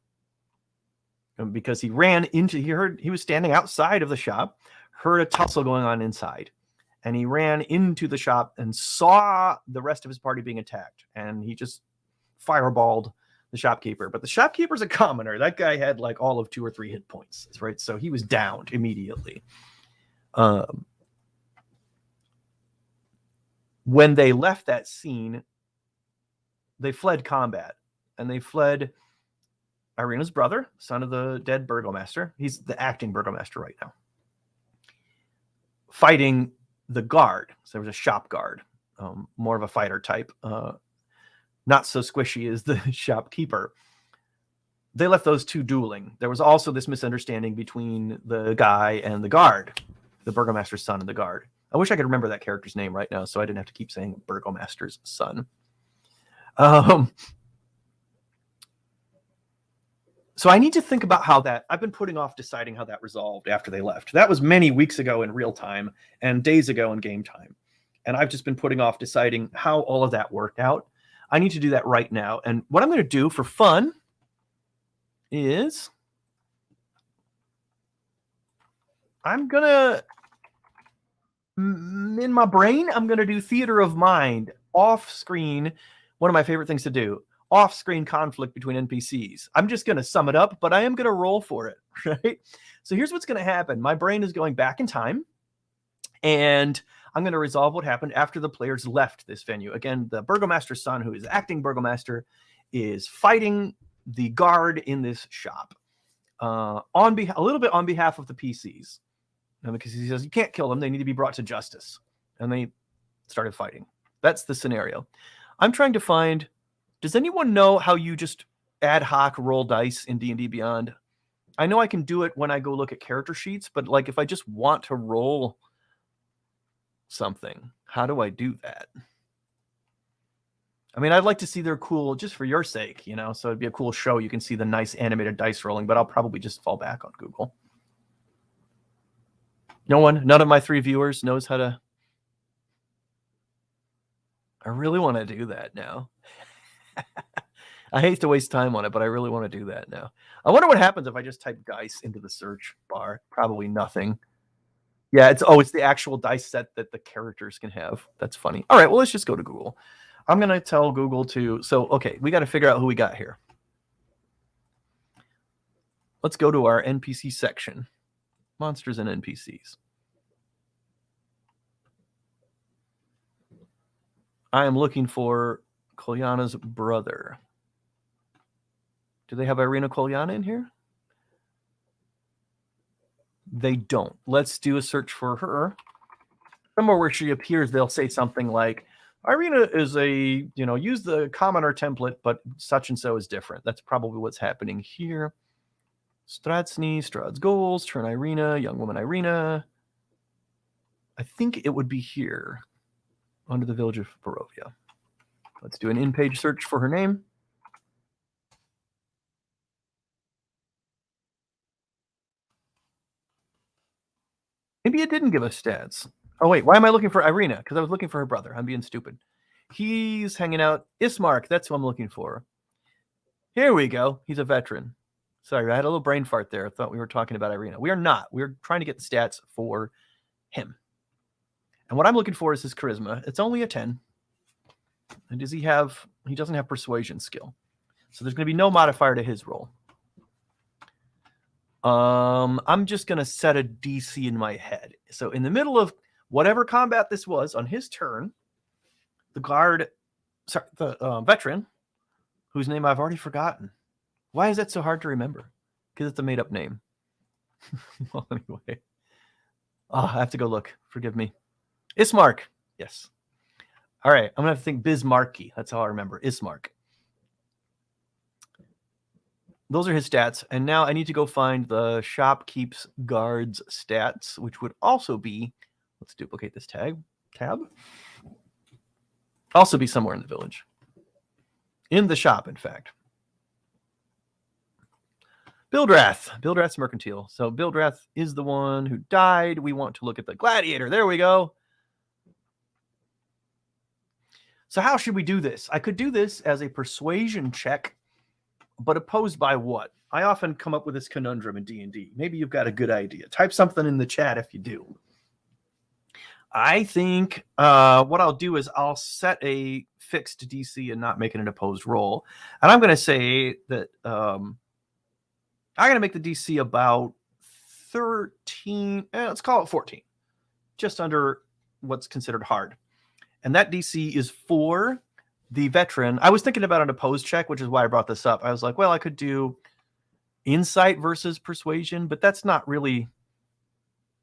because he ran into, he was standing outside of the shop, heard a tussle going on inside, and he ran into the shop and saw the rest of his party being attacked, and he just fireballed the shopkeeper. But the shopkeeper's a commoner. That guy had like all of 2 or 3 hit points, right? So he was downed immediately. When they left that scene, they fled combat, and they fled Irina's brother, son of the dead burgomaster. He's the acting burgomaster right now. Fighting the guard. So there was a shop guard, more of a fighter type, not so squishy as the shopkeeper. They left those two dueling. There was also this misunderstanding between the guy and the guard, the burgomaster's son and the guard. I wish I could remember that character's name right now so I didn't have to keep saying burgomaster's son. So I need to think about how that, I've been putting off deciding how that resolved after they left. That was many weeks ago in real time and days ago in game time. And I've just been putting off deciding how all of that worked out. I need to do that right now. And what I'm going to do for fun is I'm going to, in my brain, I'm going to do theater of mind off screen. One of my favorite things to do. Off-screen conflict between NPCs. I'm just going to sum it up, but I am going to roll for it, right? So here's what's going to happen. My brain is going back in time, and I'm going to resolve what happened after the players left this venue. Again, the burgomaster's son, who is acting burgomaster, is fighting the guard in this shop a little bit on behalf of the PCs, because he says you can't kill them. They need to be brought to justice. And they started fighting. That's the scenario. I'm trying to find... Does anyone know how you just ad hoc roll dice in D&D Beyond? I know I can do it when I go look at character sheets, but like if I just want to roll something, how do I do that? I mean, I'd like to see their cool, just for your sake, you know, so it'd be a cool show. You can see the nice animated dice rolling, but I'll probably just fall back on Google. None of my 3 viewers knows how to. I really want to do that now. I hate to waste time on it, but I really want to do that now. I wonder what happens if I just type dice into the search bar. Probably nothing. Yeah, it's the actual dice set that the characters can have. That's funny. All right, well, let's just go to Google. I'm going to tell Google to... So, okay, we got to figure out who we got here. Let's go to our NPC section. Monsters and NPCs. I am looking for Kolyana's brother. Do they have Irina Kolyana in here? They don't. Let's do a search for her. Somewhere where she appears, they'll say something like, Irina is use the commoner template, but such and so is different. That's probably what's happening here. Strahd's goals, turn Irina, young woman Irina. I think it would be here, under the village of Barovia. Let's do an in-page search for her name. Maybe it didn't give us stats. Oh, wait. Why am I looking for Irina? Because I was looking for her brother. I'm being stupid. He's hanging out. Ismark. That's who I'm looking for. Here we go. He's a veteran. Sorry, I had a little brain fart there. I thought we were talking about Irina. We are not. We're trying to get the stats for him. And what I'm looking for is his charisma. It's only a 10. And does he have... He doesn't have persuasion skill. So there's going to be no modifier to his roll. I'm just going to set a DC in my head. So in the middle of whatever combat this was, on his turn, the veteran, whose name I've already forgotten. Why is that so hard to remember? Because it's a made-up name. Well, anyway. I have to go look. Forgive me. Ismark. Yes. All right. I'm going to have to think Bismarcky. That's how I remember. Ismark. Those are his stats. And now I need to go find the shopkeep's guard's stats, which would also be, let's duplicate this tab. Also be somewhere in the village. In the shop, in fact. Bildrath's mercantile. So Bildrath is the one who died. We want to look at the gladiator. There we go. So how should we do this? I could do this as a persuasion check, but opposed by what? I often come up with this conundrum in D&D. Maybe you've got a good idea. Type something in the chat if you do. I think what I'll do is I'll set a fixed DC and not make it an opposed roll. And I'm going to say that I'm going to make the DC about 13. Let's call it 14. Just under what's considered hard. And that DC is for the veteran. I was thinking about an opposed check, which is why I brought this up. I was like, well, I could do insight versus persuasion, but that's not really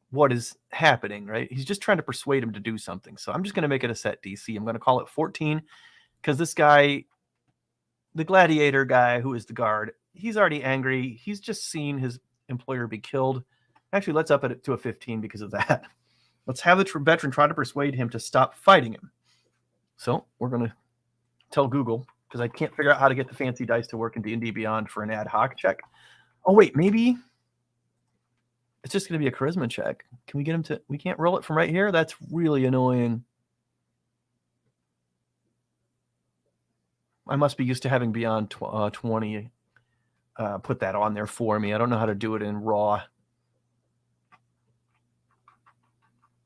what is happening, right? He's just trying to persuade him to do something. So I'm just going to make it a set DC. I'm going to call it 14 because this guy, the gladiator guy who is the guard, he's already angry. He's just seen his employer be killed. Actually, let's up it to a 15 because of that. Let's have the veteran try to persuade him to stop fighting him. So we're going to tell Google, because I can't figure out how to get the fancy dice to work in D&D Beyond for an ad hoc check. Oh, wait, maybe it's just going to be a charisma check. Can we get him to... We can't roll it from right here? That's really annoying. I must be used to having Beyond 20 put that on there for me. I don't know how to do it in raw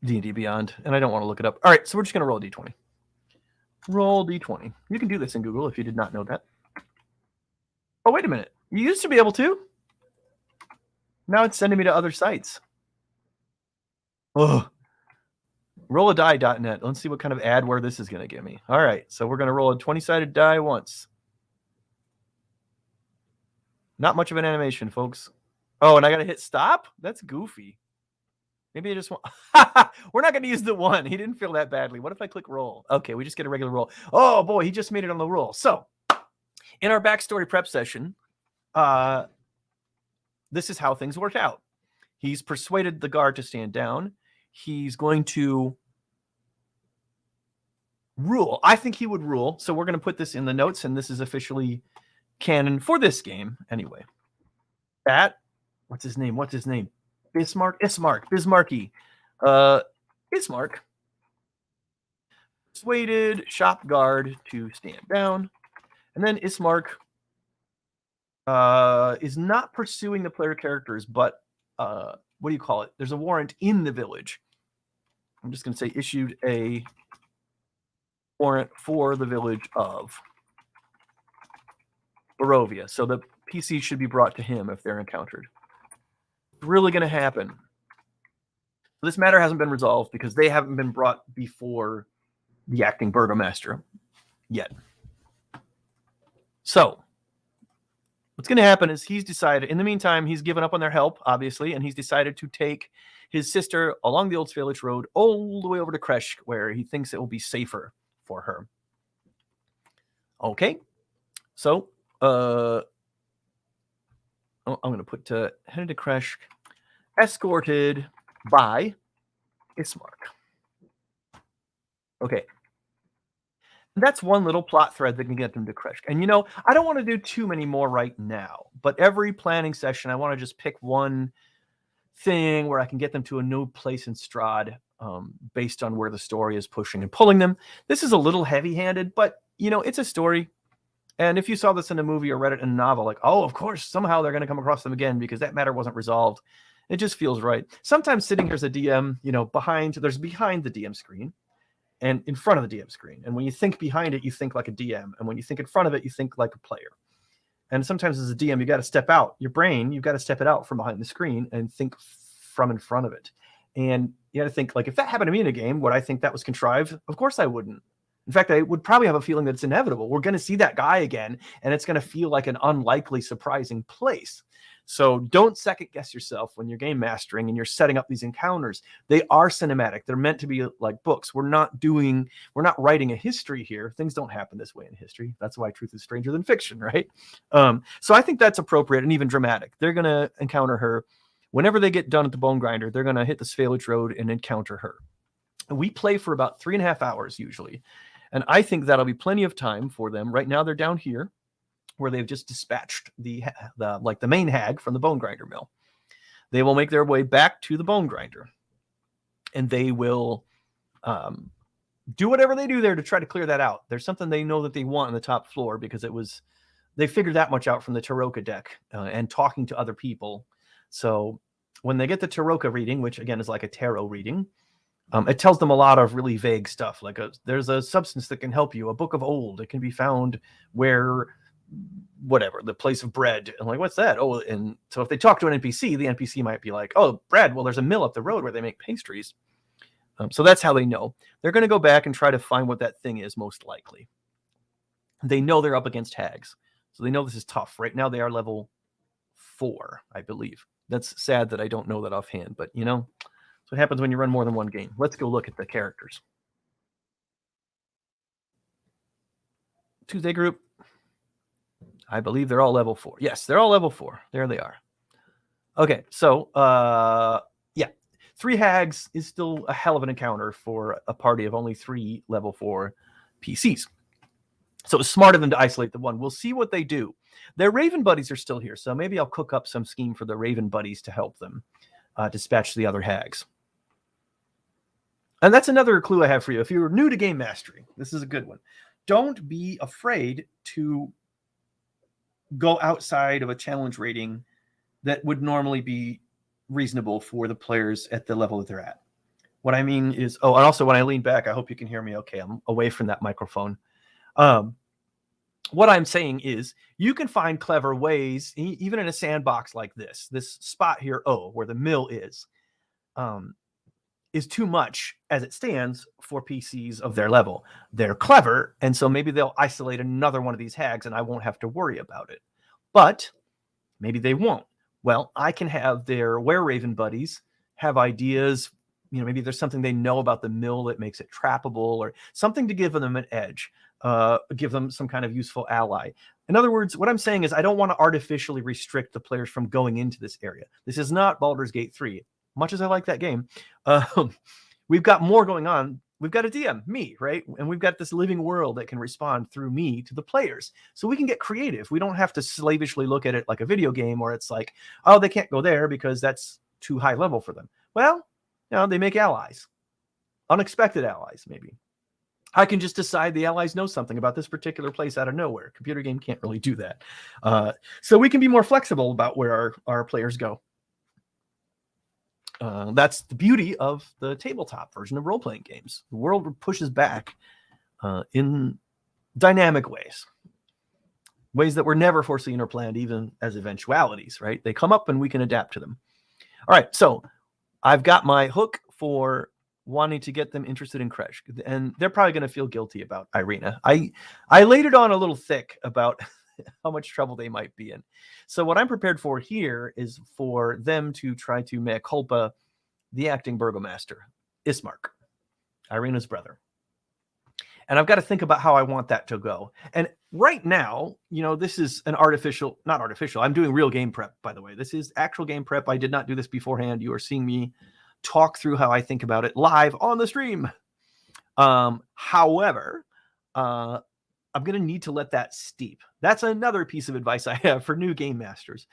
D&D Beyond, and I don't want to look it up. All right, so we're just going to roll a D20. Roll D20. You can do this in Google if you did not know that. Oh, wait a minute. You used to be able to. Now it's sending me to other sites. Ugh. Rolladie.net. Let's see what kind of adware this is going to give me. All right, so we're going to roll a 20-sided die once. Not much of an animation, folks. Oh, and I got to hit stop? That's goofy. Maybe I just want... We're not going to use the 1. He didn't feel that badly. What if I click roll? Okay, we just get a regular roll. Oh, boy, he just made it on the roll. So, in our backstory prep session, this is how things worked out. He's persuaded the guard to stand down. He's going to rule. I think he would rule. So we're going to put this in the notes, and this is officially canon for this game anyway. That, what's his name? Bismarcky. Ismark persuaded shop guard to stand down. And then Ismark is not pursuing the player characters, but what do you call it? There's a warrant in the village. I'm just going to say issued a warrant for the village of Barovia. So the PC should be brought to him if they're encountered. It's really going to happen. This matter hasn't been resolved because they haven't been brought before the acting burgomaster yet. So what's going to happen is he's decided, in the meantime, he's given up on their help, obviously, and he's decided to take his sister along the Old Village Road all the way over to Kresh, where he thinks it will be safer for her. Okay. So, I'm going to put headed to Kresh, escorted by Ismark. Okay. And that's one little plot thread that can get them to Kresh. And, I don't want to do too many more right now, but every planning session, I want to just pick one thing where I can get them to a new place in Strahd based on where the story is pushing and pulling them. This is a little heavy-handed, but, it's a story. And if you saw this in a movie or read it in a novel, like, oh, of course, somehow they're going to come across them again because that matter wasn't resolved. It just feels right. Sometimes sitting here as a DM, behind the DM screen and in front of the DM screen. And when you think behind it, you think like a DM. And when you think in front of it, you think like a player. And sometimes as a DM, you got to step out. Your brain, you've got to step it out from behind the screen and think from in front of it. And you got to think, like, if that happened to me in a game, would I think that was contrived? Of course I wouldn't. In fact, I would probably have a feeling that it's inevitable. We're going to see that guy again, and it's going to feel like an unlikely, surprising place. So don't second guess yourself when you're game mastering and you're setting up these encounters. They are cinematic. They're meant to be like books. We're not writing a history here. Things don't happen this way in history. That's why truth is stranger than fiction, right? So I think that's appropriate and even dramatic. They're going to encounter her. Whenever they get done at the Bone Grinder, they're going to hit the Svalage Road and encounter her. And we play for about 3.5 hours usually. And I think that'll be plenty of time for them. Right now they're down here where they've just dispatched the main hag from the Bone Grinder mill. They will make their way back to the Bone Grinder. And they will do whatever they do there to try to clear that out. There's something they know that they want on the top floor because they figured that much out from the Taroka deck and talking to other people. So when they get the Taroka reading, which again is like a tarot reading, it tells them a lot of really vague stuff. Like there's a substance that can help you, a book of old. It can be found where, whatever, the place of bread. And like, what's that? Oh, and so if they talk to an NPC, the NPC might be like, oh, bread. Well, there's a mill up the road where they make pastries. So that's how they know. They're going to go back and try to find what that thing is most likely. They know they're up against hags. So they know this is tough. Right now they are level 4, I believe. That's sad that I don't know that offhand, but you know, that's what happens when you run more than one game. Let's go look at the characters. Tuesday group. I believe they're all level 4. Yes, they're all level 4. There they are. Okay, so yeah, 3 hags is still a hell of an encounter for a party of only 3 level 4 PCs. So it's smart of them to isolate the one. We'll see what they do. Their Raven buddies are still here, so maybe I'll cook up some scheme for the Raven buddies to help them dispatch the other hags. And that's another clue I have for you. If you're new to game mastery, this is a good one. Don't be afraid to go outside of a challenge rating that would normally be reasonable for the players at the level that they're at. What I mean is, and also when I lean back, I hope you can hear me okay. I'm away from that microphone. What I'm saying is you can find clever ways, even in a sandbox like this spot here, where the mill is too much as it stands for PCs of their level. They're clever, and so maybe they'll isolate another one of these hags and I won't have to worry about it. But maybe they won't. Well, I can have their were-raven buddies have ideas. You know, maybe there's something they know about the mill that makes it trappable or something to give them an edge, give them some kind of useful ally. In other words, what I'm saying is I don't want to artificially restrict the players from going into this area. This is not Baldur's Gate 3. Much as I like that game, we've got more going on. We've got a DM, me, right? And we've got this living world that can respond through me to the players. So we can get creative. We don't have to slavishly look at it like a video game where it's like, oh, they can't go there because that's too high level for them. Well, you know, they make allies. Unexpected allies, maybe. I can just decide the allies know something about this particular place out of nowhere. Computer game can't really do that. So we can be more flexible about where our players go. That's the beauty of the tabletop version of role-playing games. The world pushes back in dynamic ways that were never foreseen or planned, even as eventualities, right? They come up and we can adapt to them. All right, so I've got my hook for wanting to get them interested in Kresh, and they're probably going to feel guilty about Irina. I laid it on a little thick about how much trouble they might be in. So what I'm prepared for here is for them to try to mea culpa the acting burgomaster, Ismark, Irina's brother. And I've got to think about how I want that to go. And right now, you know, this is not artificial. I'm doing real game prep, by the way. This is actual game prep. I did not do this beforehand. You are seeing me talk through how I think about it live on the stream. However, I'm going to need to let that steep. That's another piece of advice I have for new game masters.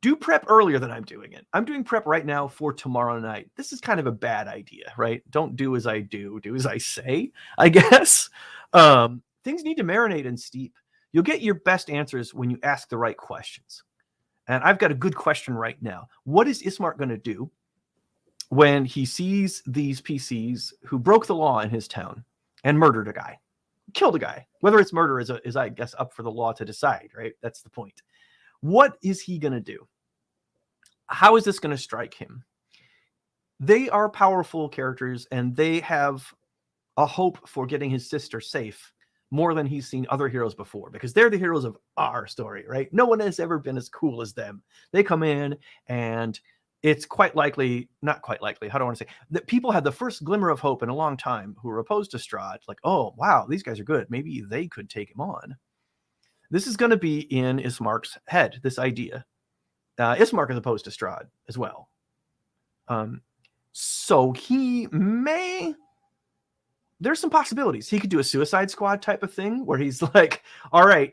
Do prep earlier than I'm doing it. I'm doing prep right now for tomorrow night. This is kind of a bad idea, right? Don't do as I do as I say, I guess. Things need to marinate and steep. You'll get your best answers when you ask the right questions. And I've got a good question right now. What is Ismark going to do when he sees these PCs who broke the law in his town and murdered a guy? Killed a guy. Whether it's murder is I guess up for the law to decide, right? That's the point. What is he going to do? How is this going to strike him? They are powerful characters and they have a hope for getting his sister safe more than he's seen other heroes before, because they're the heroes of our story, right? No one has ever been as cool as them. They come in and it's not quite likely, how do I want to say, that people had the first glimmer of hope in a long time who were opposed to Strahd, like, oh, wow, these guys are good. Maybe they could take him on. This is going to be in Ismark's head, this idea. Ismark is opposed to Strahd as well. So there's some possibilities. He could do a Suicide Squad type of thing where he's like, all right,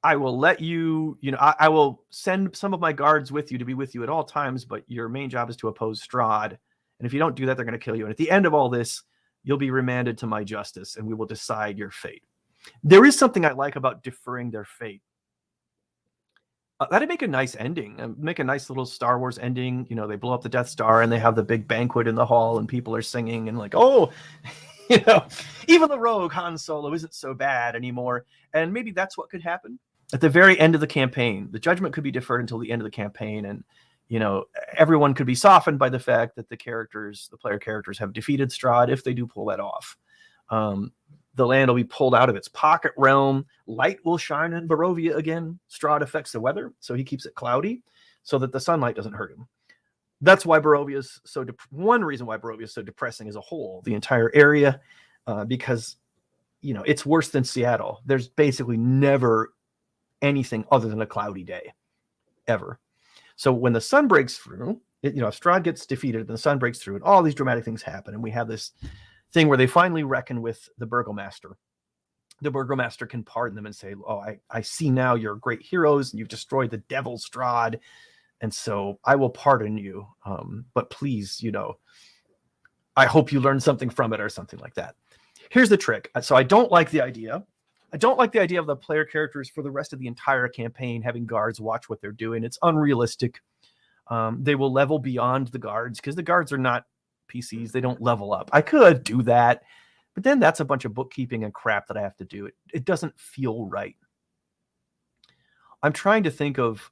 I will let you, I will send some of my guards with you to be with you at all times, but your main job is to oppose Strahd. And if you don't do that, they're going to kill you. And at the end of all this, you'll be remanded to my justice and we will decide your fate. There is something I like about deferring their fate. That'd make a nice ending, make a nice little Star Wars ending. They blow up the Death Star and they have the big banquet in the hall and people are singing and like, oh, even the rogue Han Solo isn't so bad anymore. And maybe that's what could happen at the very end of the campaign. The judgment could be deferred until the end of the campaign. And, everyone could be softened by the fact that the player characters have defeated Strahd if they do pull that off. The land will be pulled out of its pocket realm. Light will shine in Barovia again. Strahd affects the weather, so he keeps it cloudy so that the sunlight doesn't hurt him. That's why Barovia is so one reason why Barovia is so depressing as a whole, the entire area, because it's worse than Seattle. There's basically never anything other than a cloudy day, ever. So when the sun breaks through, if Strahd gets defeated and the sun breaks through, and all these dramatic things happen, and we have this thing where they finally reckon with the Burgomaster. The Burgomaster can pardon them and say, "Oh, I see now you're great heroes, and you've destroyed the devil Strahd, and so I will pardon you. But please, I hope you learn something from it," or something like that. Here's the trick. So I don't like the idea. I don't like the idea of the player characters for the rest of the entire campaign having guards watch what they're doing. It's unrealistic. They will level beyond the guards because the guards are not PCs. They don't level up. I could do that, but then that's a bunch of bookkeeping and crap that I have to do. It doesn't feel right. I'm trying to think of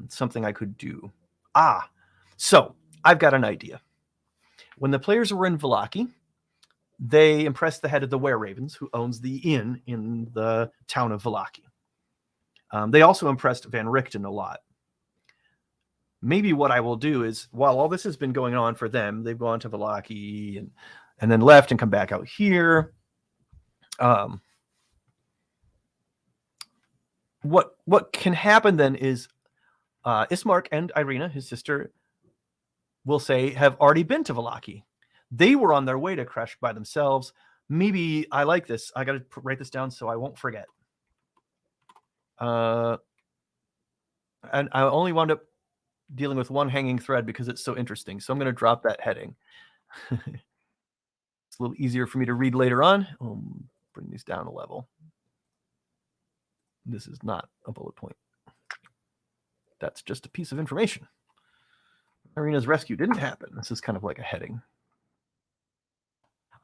something I could do. So I've got an idea. When the players were in Vallaki, they impressed the head of the Were-Ravens, who owns the inn in the town of Vallaki. They also impressed Van Richten a lot. Maybe what I will do is, while all this has been going on for them, they've gone to Vallaki and then left and come back out here. What can happen then is Ismark and Irina, his sister, will say have already been to Vallaki. They were on their way to Kresh by themselves. Maybe I like this. I got to write this down so I won't forget. And I only wound up dealing with one hanging thread because it's so interesting. So I'm going to drop that heading. It's a little easier for me to read later on. I'll bring these down a level. This is not a bullet point. That's just a piece of information. Irina's rescue didn't happen. This is kind of like a heading.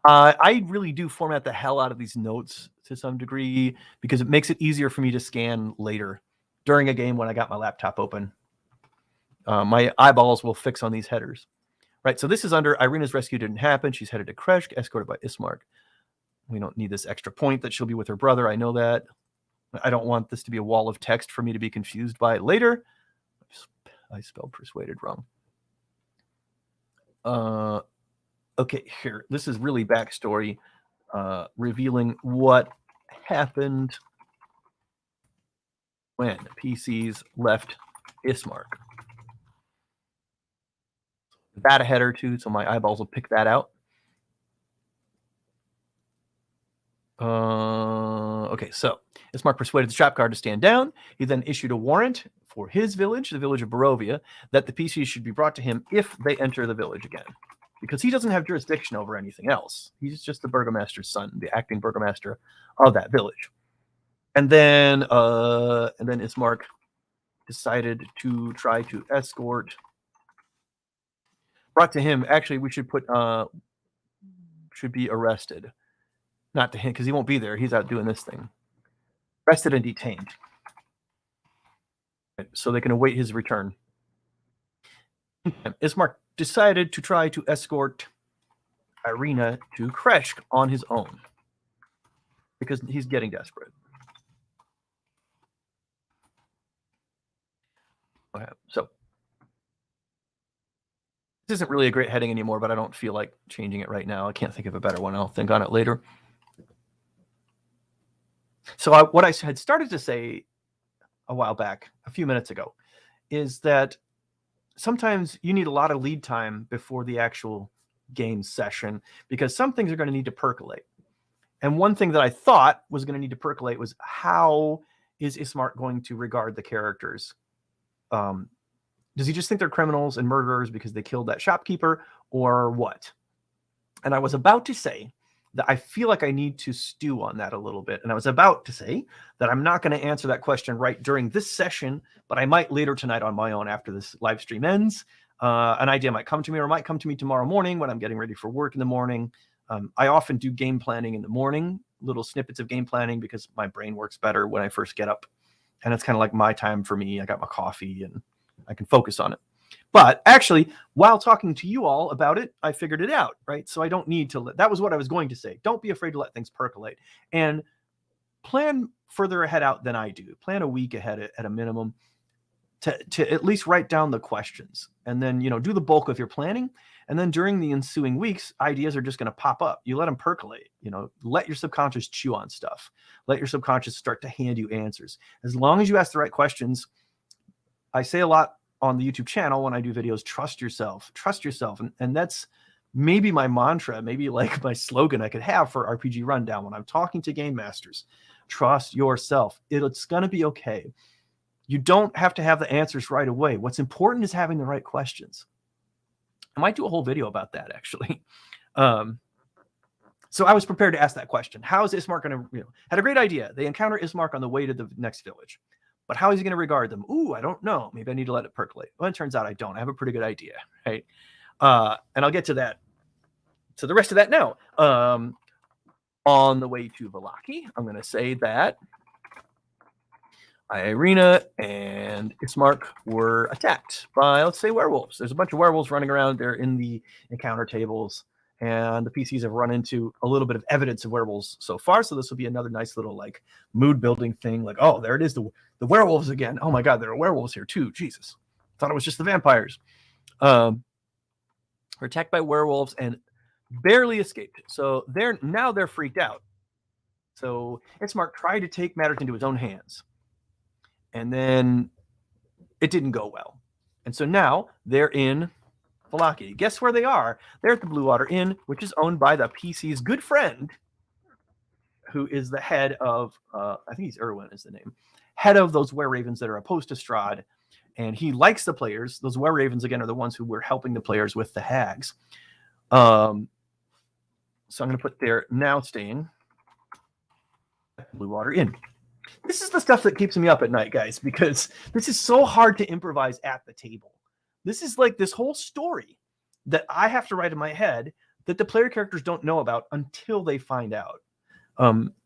I really do format the hell out of these notes to some degree because it makes it easier for me to scan later during a game when I got my laptop open. My eyeballs will fix on these headers. Right, so this is under Irina's rescue didn't happen. She's headed to Kresh, escorted by Ismark. We don't need this extra point that she'll be with her brother. I know that. I don't want this to be a wall of text for me to be confused by later. I spelled persuaded wrong. Okay, here. This is really backstory, revealing what happened when PCs left Ismark. That a header too, so my eyeballs will pick that out. Okay, so Ismark persuaded the shop guard to stand down. He then issued a warrant for his village, the village of Barovia, that the PCs should be brought to him if they enter the village again. Because he doesn't have jurisdiction over anything else. He's just the burgomaster's son, the acting burgomaster of that village. And then Ismark decided to try to escort. Brought to him. Actually, we should put should be arrested. Not to him, because he won't be there. He's out doing this thing. Arrested and detained. So they can await his return. Ismark decided to try to escort Irina to Kresh on his own. Because he's getting desperate. Okay, so this isn't really a great heading anymore, but I don't feel like changing it right now. I can't think of a better one. I'll think on it later. So what I had started to say a while back, a few minutes ago, is that sometimes you need a lot of lead time before the actual game session because some things are going to need to percolate. And one thing that I thought was going to need to percolate was how is Ismark going to regard the characters? Does he just think they're criminals and murderers because they killed that shopkeeper or what? And I was about to say that I feel like I need to stew on that a little bit. And I was about to say that I'm not going to answer that question right during this session, but I might later tonight on my own after this live stream ends. An idea might come to me or might come to me tomorrow morning when I'm getting ready for work in the morning. I often do game planning in the morning, little snippets of game planning because my brain works better when I first get up. And it's kind of like my time for me. I got my coffee and I can focus on it. But actually, while talking to you all about it, I figured it out, right? So I don't need to that was what I was going to say. Don't be afraid to let things percolate and plan further ahead out than I do. Plan a week ahead at a minimum to at least write down the questions, and then, do the bulk of your planning. And then during the ensuing weeks, ideas are just going to pop up. You let them percolate, let your subconscious chew on stuff. Let your subconscious start to hand you answers. As long as you ask the right questions, I say a lot on the YouTube channel when I do videos, trust yourself. And that's maybe my mantra, maybe like my slogan I could have for RPG Rundown when I'm talking to game masters. Trust yourself. It's going to be okay. You don't have to have the answers right away. What's important is having the right questions. I might do a whole video about that, actually. So I was prepared to ask that question. How is Ismark going to, had a great idea. They encounter Ismark on the way to the next village. But how is he going to regard them? Ooh, I don't know. Maybe I need to let it percolate. Well, it turns out I don't. I have a pretty good idea, right? And I'll get to that, to the rest of that now. On the way to Vallaki, I'm going to say that Irina and Ismark were attacked by, let's say, werewolves. There's a bunch of werewolves running around there in the encounter tables, and the PCs have run into a little bit of evidence of werewolves so far. So this will be another nice little like mood building thing. Like, oh, there it is, the werewolves again. Oh my God, there are werewolves here too. Jesus, thought it was just the vampires. We're attacked by werewolves and barely escaped. So they're freaked out. So Ismark tried to take matters into his own hands. And then it didn't go well. And so now they're in Vallaki. Guess where they are? They're at the Blue Water Inn, which is owned by the PC's good friend, who is the head of, I think he's Erwin is the name, head of those were-ravens that are opposed to Strahd. And he likes the players. Those were-ravens, again, are the ones who were helping the players with the hags. So I'm going to put their now staying at Blue Water Inn. This is the stuff that keeps me up at night, guys, because this is so hard to improvise at the table. This is like this whole story that I have to write in my head that the player characters don't know about until they find out.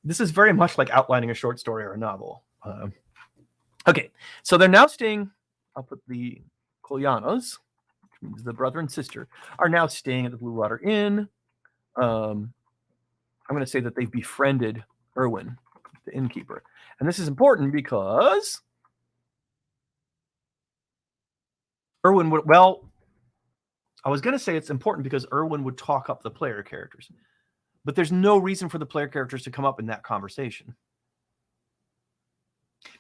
This is very much like outlining a short story or a novel. Okay, so they're now staying. I'll put the Kolyanos, which means the brother and sister, are now staying at the Blue Water Inn. I'm going to say that they've befriended Erwin, the innkeeper. And this is important because Erwin would, I was going to say it's important because Erwin would talk up the player characters. But there's no reason for the player characters to come up in that conversation.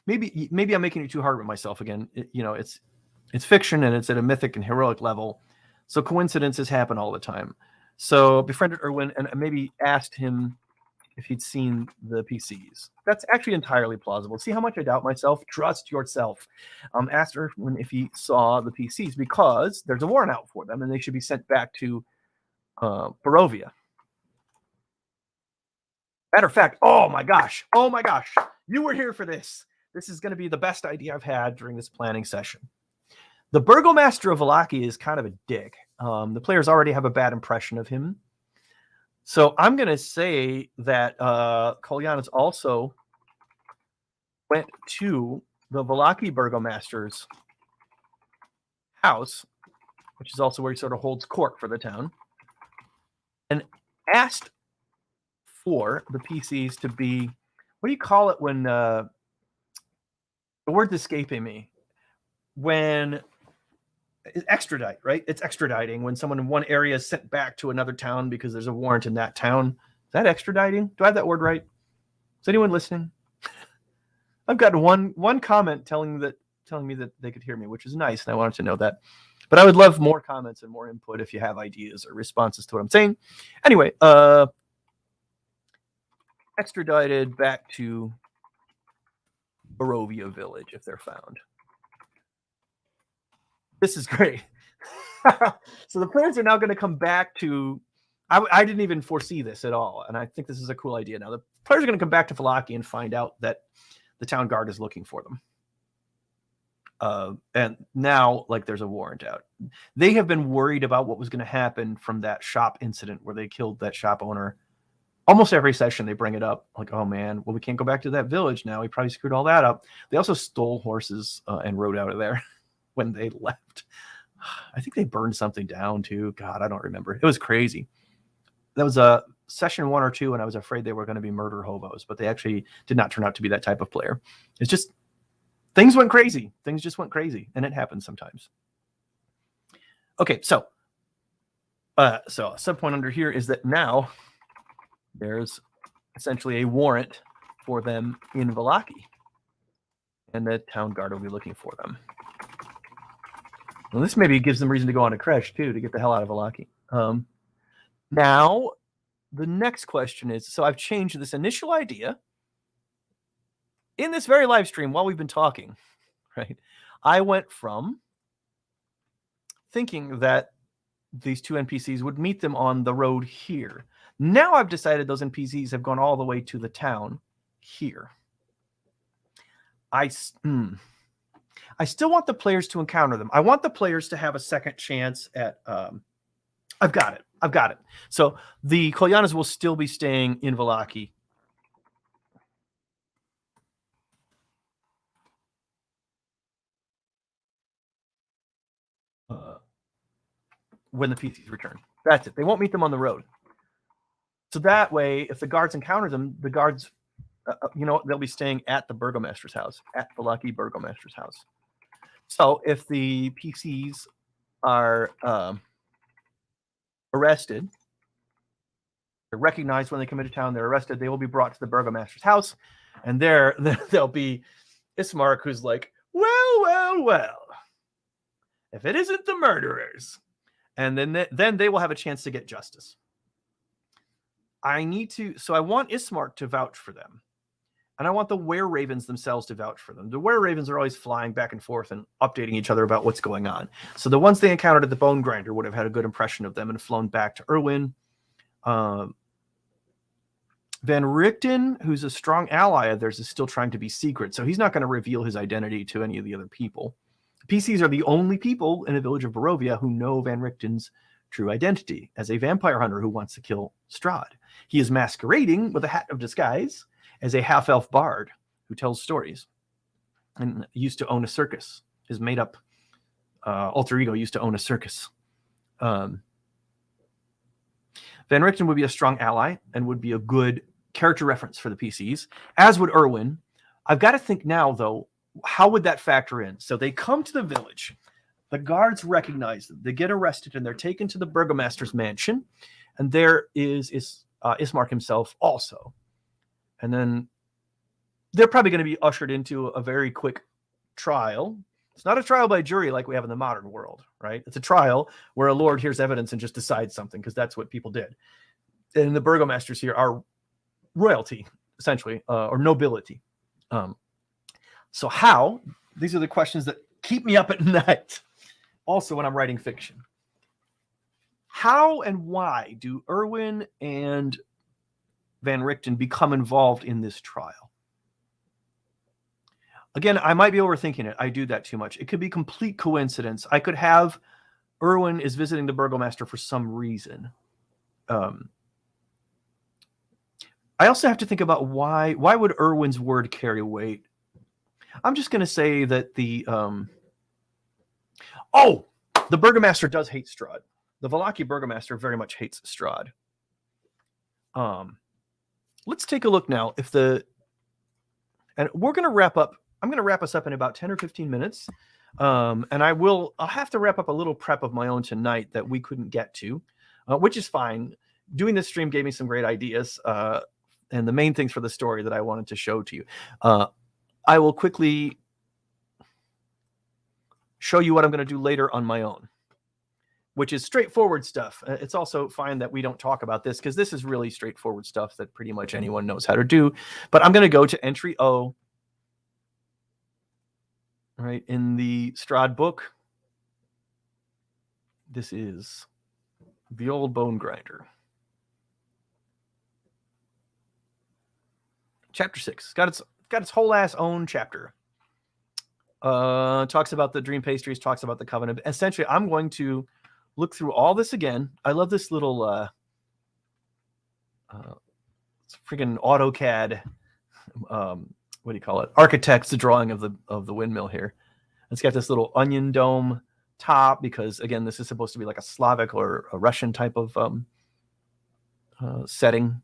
Maybe I'm making it too hard with myself again. It's fiction and it's at a mythic and heroic level. So coincidences happen all the time. So befriended Erwin and maybe asked him if he'd seen the PCs. That's actually entirely plausible. See how much I doubt myself? Trust yourself. Asked Erwin if he saw the PCs because there's a warrant out for them and they should be sent back to Barovia. Matter of fact, oh my gosh, you were here for this. This is going to be the best idea I've had during this planning session. The Burgomaster of Vallaki is kind of a dick. The players already have a bad impression of him. So I'm going to say that Kolyanos also went to the Vallaki Burgomaster's house, which is also where he sort of holds court for the town, and asked for the PCs to be, what do you call it when, the word's escaping me, when extradite, right? It's extraditing when someone in one area is sent back to another town because there's a warrant in that town. Is that extraditing? Do I have that word right? Is anyone listening? I've got one comment telling me that they could hear me, which is nice, and I wanted to know that. But I would love more comments and more input if you have ideas or responses to what I'm saying. Anyway, extradited back to Barovia village if they're found. This is great. So the players are now going to come back to, I didn't even foresee this at all, and I think this is a cool idea. Now the players are going to come back to Vallaki and find out that the town guard is looking for them. And now, like, there's a warrant out. They have been worried about what was going to happen from that shop incident where they killed that shop owner. Almost every session they bring it up, like, oh man, well, we can't go back to that village now. We probably screwed all that up. They also stole horses and rode out of there when they left. I think they burned something down too. God, I don't remember. It was crazy. That was a session 1 or 2, and I was afraid they were going to be murder hobos, but they actually did not turn out to be that type of player. It's just things went crazy. Things just went crazy, and it happens sometimes. Okay, so a sub point under here is that now there's essentially a warrant for them in Vallaki, and the town guard will be looking for them. Well, this maybe gives them reason to go on a crash too, to get the hell out of Vallaki. Now, the next question is, so I've changed this initial idea in this very live stream while we've been talking, right? I went from thinking that these 2 NPCs would meet them on the road here. Now I've decided those NPCs have gone all the way to the town here. I still want the players to encounter them. I want the players to have a second chance at... I've got it. So the Kolyanas will still be staying in Vallaki. When the PCs return. That's it. They won't meet them on the road. So that way, if the guards encounter them, the guards, they'll be staying at the Burgomaster's house, at Vallaki Burgomaster's house. So if the PCs are arrested, they're recognized when they come into town, they're arrested, they will be brought to the Burgomaster's house, and there there'll be Ismark, who's like, well, if it isn't the murderers. And then they will have a chance to get justice. I want Ismark to vouch for them. And I want the were-ravens themselves to vouch for them. The were-ravens are always flying back and forth and updating each other about what's going on. So the ones they encountered at the Bone Grinder would have had a good impression of them and flown back to Irwin. Van Richten, who's a strong ally of theirs, is still trying to be secret. So he's not going to reveal his identity to any of the other people. PCs are the only people in the village of Barovia who know Van Richten's true identity as a vampire hunter who wants to kill Strahd. He is masquerading with a hat of disguise as a half-elf bard who tells stories and used to own a circus. His made-up alter ego used to own a circus. Van Richten would be a strong ally and would be a good character reference for the PCs, as would Irwin. I've got to think now, though, how would that factor in? So they come to the village. The guards recognize them. They get arrested, and they're taken to the Burgomaster's mansion. And there is Ismark himself also. And then they're probably going to be ushered into a very quick trial. It's not a trial by jury like we have in the modern world, right? It's a trial where a lord hears evidence and just decides something, because that's what people did. And the Burgomasters here are royalty, essentially, or nobility. So how? These are the questions that keep me up at night. Also when I'm writing fiction. How and why do Irwin and Van Richten become involved in this trial? Again, I might be overthinking it. I do that too much. It could be complete coincidence. I could have Irwin is visiting the Burgomaster for some reason. I also have to think about why would Irwin's word carry weight? I'm just going to say that the Burgomaster does hate Strahd. The Vallaki Burgomaster very much hates Strahd. Let's take a look now. And we're going to wrap up. I'm going to wrap us up in about 10 or 15 minutes. And I'll have to wrap up a little prep of my own tonight that we couldn't get to, which is fine. Doing this stream gave me some great ideas. And the main things for the story that I wanted to show to you. I will quickly show you what I'm going to do later on my own, which is straightforward stuff. It's also fine that we don't talk about this, because this is really straightforward stuff that pretty much anyone knows how to do. But I'm going to go to entry O, right, in the Strahd book. This is the old Bone Grinder. Chapter 6. Got its whole ass own chapter. Talks about the dream pastries, talks about the covenant. Essentially, I'm going to look through all this again. I love this little freaking AutoCAD, what do you call it? Architect's drawing of the windmill here. It's got this little onion dome top because, again, this is supposed to be like a Slavic or a Russian type of setting.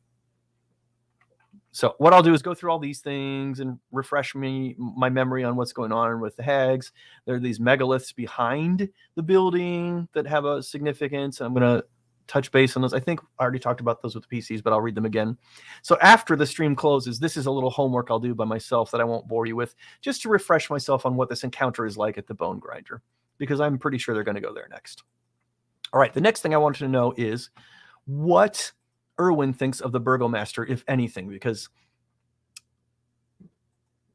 So what I'll do is go through all these things and refresh my memory on what's going on with the hags. There are these megaliths behind the building that have a significance. I'm going to touch base on those. I think I already talked about those with the PCs, but I'll read them again. So after the stream closes, this is a little homework I'll do by myself that I won't bore you with, just to refresh myself on what this encounter is like at the Bone Grinder, because I'm pretty sure they're going to go there next. All right, the next thing I wanted to know is what Erwin thinks of the Burgomaster, if anything, because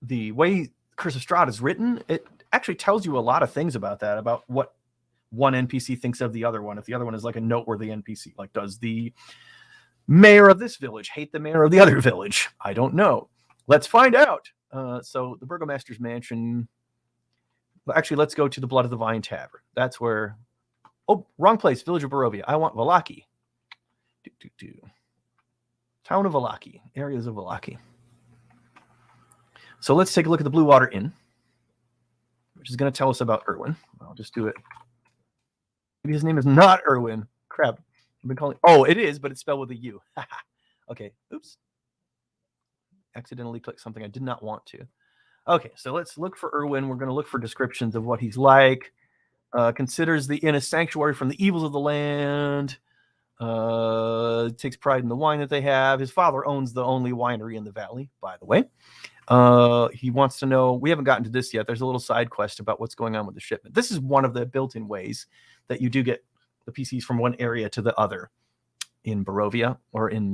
the way Curse of Strahd is written, it actually tells you a lot of things about that, about what one NPC thinks of the other one. If the other one is like a noteworthy NPC, like does the mayor of this village hate the mayor of the other village? I don't know. Let's find out. So the Burgomaster's mansion. Actually, let's go to the Blood of the Vine Tavern. That's where. Oh, wrong place. Village of Barovia. I want Vallaki. Town of Vallaki. Areas of Vallaki. So let's take a look at the Blue Water Inn, which is going to tell us about Erwin. I'll just do it. Maybe his name is not Erwin. Crap. I've been calling. Oh, it is, but it's spelled with a U. Okay. Oops. Accidentally clicked something I did not want to. Okay, so let's look for Erwin. We're going to look for descriptions of what he's like. Considers the inn a sanctuary from the evils of the land. Takes pride in the wine that they have. His father owns the only winery in the valley, by the way. He wants to know, we haven't gotten to this yet. There's a little side quest about what's going on with the shipment. This is one of the built-in ways that you do get the PCs from one area to the other in Barovia or in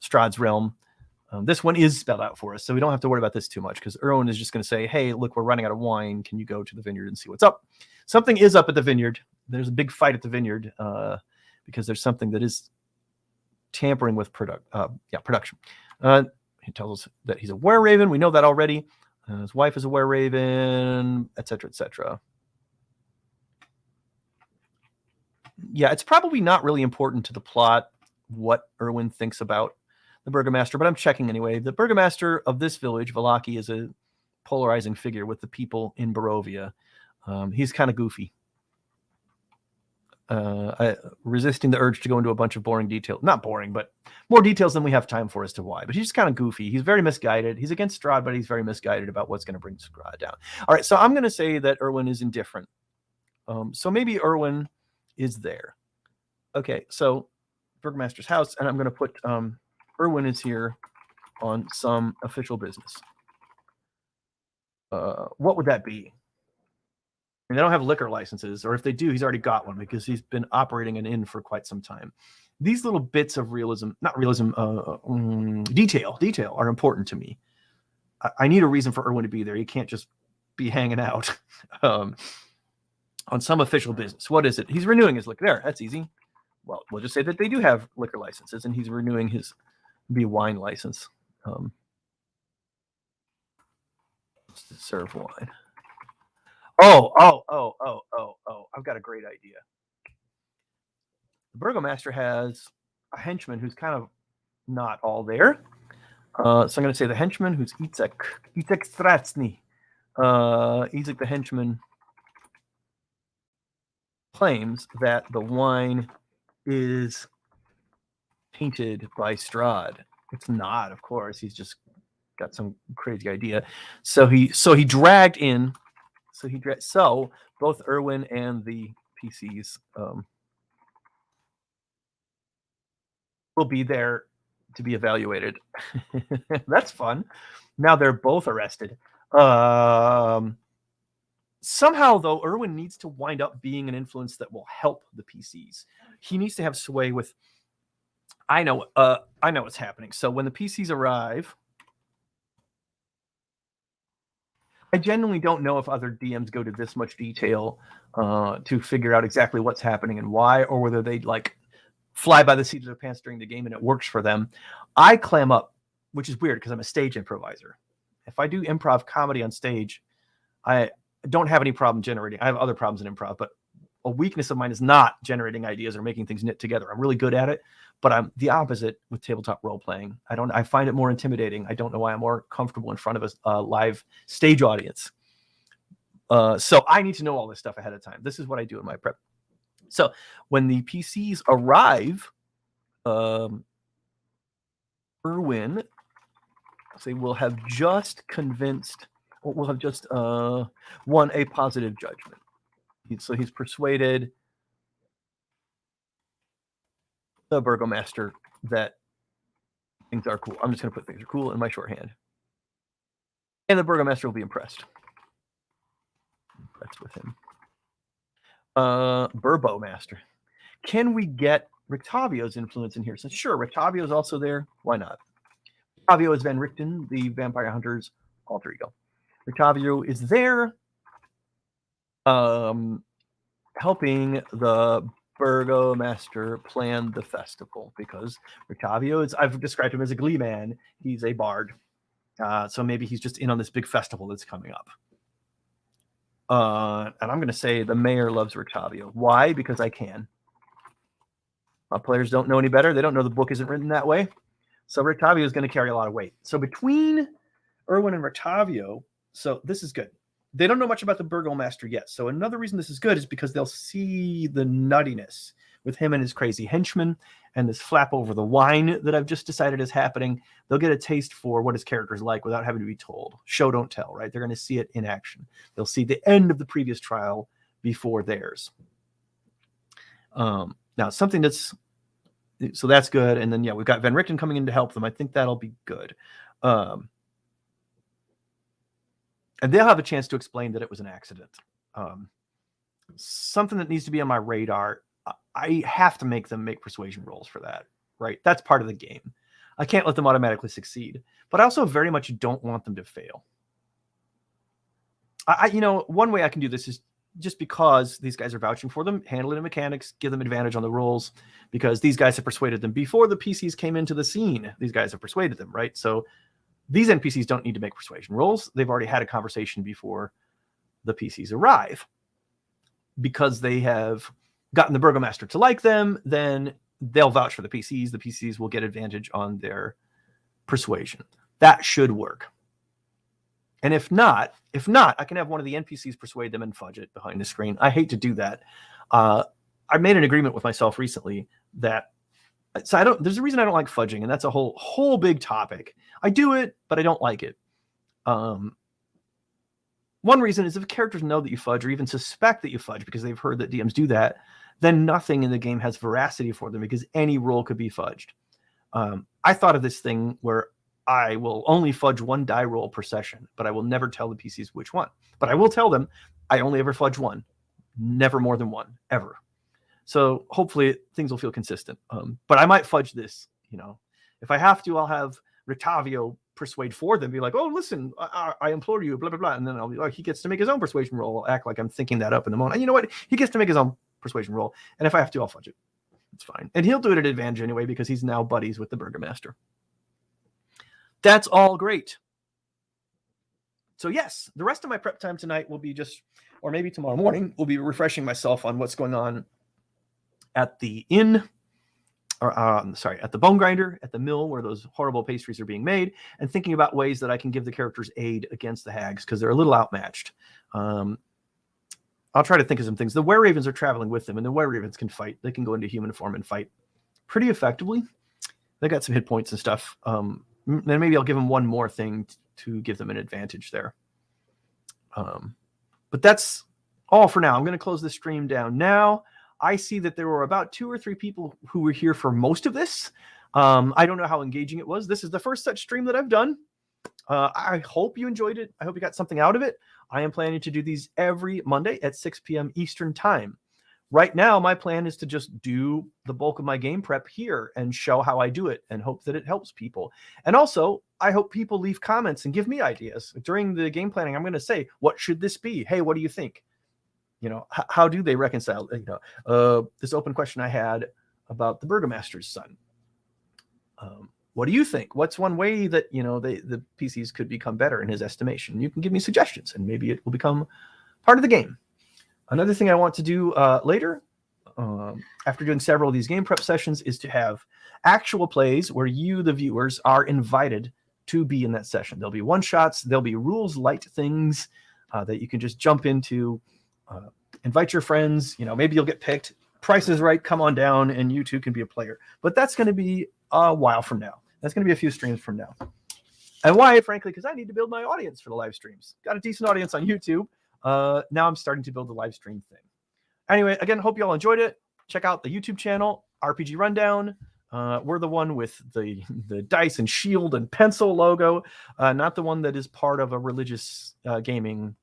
Strahd's realm. This one is spelled out for us, so we don't have to worry about this too much, because Erwin is just going to say, hey, look, we're running out of wine. Can you go to the vineyard and see what's up? Something is up at the vineyard. There's a big fight at the vineyard because there's something that is tampering with production. He tells us that he's a were-raven. We know that already. His wife is a were-raven, etc., etc. Yeah, it's probably not really important to the plot what Erwin thinks about the Burgomaster, but I'm checking anyway. The Burgomaster of this village, Vallaki, is a polarizing figure with the people in Barovia. He's kind of goofy. Resisting the urge to go into a bunch of boring detail. Not boring, but more details than we have time for as to why. But he's just kind of goofy. He's very misguided. He's against Strahd, but he's very misguided about what's going to bring Strahd down. All right, so I'm going to say that Erwin is indifferent. So maybe Erwin is there. Okay, so Burgomaster's house, and I'm going to put Erwin is here on some official business. What would that be? And they don't have liquor licenses, or if they do, he's already got one because he's been operating an inn for quite some time. These little bits of realism, not realism, detail are important to me. I need a reason for Erwin to be there. He can't just be hanging out on some official business. What is it? He's renewing his liquor. There, that's easy. Well, we'll just say that they do have liquor licenses, and he's renewing his wine license. To serve wine. Oh, I've got a great idea. The Burgomaster has a henchman who's kind of not all there. So I'm going to say the henchman who's Itzek Stratsny. Itzek the henchman claims that the wine is tainted by Strahd. It's not, of course. He's just got some crazy idea. So he dragged in. So both Erwin and the PCs will be there to be evaluated. That's fun. Now they're both arrested. Somehow, though, Erwin needs to wind up being an influence that will help the PCs. He needs to have sway with. I know what's happening. So when the PCs arrive, I genuinely don't know if other DMs go to this much detail to figure out exactly what's happening and why, or whether they like fly by the seat of their pants during the game and it works for them. I clam up, which is weird because I'm a stage improviser. If I do improv comedy on stage, I don't have any problem generating. I have other problems in improv, but a weakness of mine is not generating ideas or making things knit together. I'm really good at it, but I'm the opposite with tabletop role playing. I find it more intimidating. I don't know why I'm more comfortable in front of a live stage audience. So I need to know all this stuff ahead of time. This is what I do in my prep. So when the PCs arrive, Erwin, say, will have just won a positive judgment. So he's persuaded the burgomaster that things are cool. I'm just going to put things are cool in my shorthand. And the burgomaster will be impressed. That's with him. Burbomaster. Can we get Rictavio's influence in here? So sure, Rictavio's also there. Why not? Rictavio is Van Richten, the vampire hunter's alter ego. Rictavio is there helping the burgomaster plan the festival, because Rictavio is, I've described him as a glee man. He's a bard. So maybe he's just in on this big festival that's coming up. And I'm going to say the mayor loves Rictavio. Why? Because I can. My players don't know any better. They don't know the book isn't written that way. So Rictavio is going to carry a lot of weight. So between Erwin and Rictavio, so this is good. They don't know much about the burgomaster yet. So another reason this is good is because they'll see the nuttiness with him and his crazy henchmen and this flap over the wine that I've just decided is happening. They'll get a taste for what his character's like without having to be told. Show, don't tell, right? They're going to see it in action. They'll see the end of the previous trial before theirs. Now, something that's, so that's good. And then, yeah, we've got Van Richten coming in to help them. I think that'll be good. And they'll have a chance to explain that it was an accident. Something that needs to be on my radar. I have to make them make persuasion rolls for that, right? That's part of the game. I can't let them automatically succeed, but I also very much don't want them to fail. One way I can do this is just because these guys are vouching for them, handle it in mechanics, give them advantage on the rolls, because these guys have persuaded them before the PCs came into the scene. These guys have persuaded them, right? So these NPCs don't need to make persuasion rolls. They've already had a conversation before the PCs arrive. Because they have gotten the burgomaster to like them, then they'll vouch for the PCs. The PCs will get advantage on their persuasion. That should work. And if not, I can have one of the NPCs persuade them and fudge it behind the screen. I hate to do that. I made an agreement with myself recently that, so there's a reason I don't like fudging, and that's a whole big topic. I do it, but I don't like it. One reason is if characters know that you fudge or even suspect that you fudge because they've heard that DMs do that, then nothing in the game has veracity for them because any roll could be fudged. I thought of this thing where I will only fudge one die roll per session, but I will never tell the PCs which one. But I will tell them I only ever fudge one, never more than one, ever. So hopefully things will feel consistent. But I might fudge this, If I have to, I'll have Rictavio persuade for them, be like, oh, listen, I implore you, blah, blah, blah. And then I'll be like, he gets to make his own persuasion roll. I'll act like I'm thinking that up in the moment. And you know what? He gets to make his own persuasion roll. And if I have to, I'll fudge it. It's fine. And he'll do it at advantage anyway because he's now buddies with the burgomaster. That's all great. So yes, the rest of my prep time tonight will be or maybe tomorrow morning, will be refreshing myself on what's going on at the inn, at the bone grinder, at the mill where those horrible pastries are being made, and thinking about ways that I can give the characters aid against the hags because they're a little outmatched. I'll try to think of some things. The were-ravens are traveling with them, and the were-ravens can fight. They can go into human form and fight pretty effectively. They got some hit points and stuff. Then maybe I'll give them one more thing to give them an advantage there. But that's all for now. I'm going to close the stream down now. I see that there were about 2 or 3 people who were here for most of this. I don't know how engaging it was. This is the first such stream that I've done. I hope you enjoyed it. I hope you got something out of it. I am planning to do these every Monday at 6 p.m. Eastern time. Right now, my plan is to just do the bulk of my game prep here and show how I do it and hope that it helps people. And also, I hope people leave comments and give me ideas. During the game planning, I'm going to say, what should this be? Hey, what do you think? How do they reconcile? This open question I had about the burgomaster's son. What do you think? What's one way that, the PCs could become better in his estimation? You can give me suggestions and maybe it will become part of the game. Another thing I want to do later, after doing several of these game prep sessions, is to have actual plays where you, the viewers, are invited to be in that session. There'll be one-shots. There'll be rules light things. that you can just jump into, invite your friends. Maybe you'll get picked. Price is Right, come on down, and you too can be a player. But that's going to be a while from now. That's going to be a few streams from now. And why? Frankly, because I need to build my audience for the live streams. Got a decent audience on YouTube. Now I'm starting to build the live stream thing. Anyway, again, hope you all enjoyed it. Check out the YouTube channel, RPG Rundown. We're the one with the dice and shield and pencil logo, not the one that is part of a religious gaming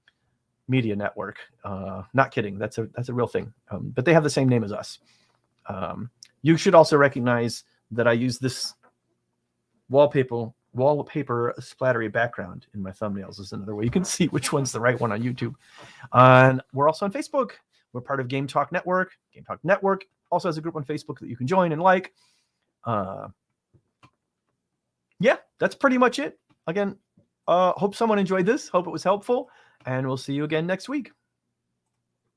media network. Not kidding. That's a real thing. But they have the same name as us. You should also recognize that I use this wallpaper splattery background in my thumbnails. Is another way you can see which one's the right one on YouTube. And we're also on Facebook. We're part of Game Talk Network. Game Talk Network also has a group on Facebook that you can join and like. Yeah, that's pretty much it. Again, hope someone enjoyed this. Hope it was helpful. And we'll see you again next week.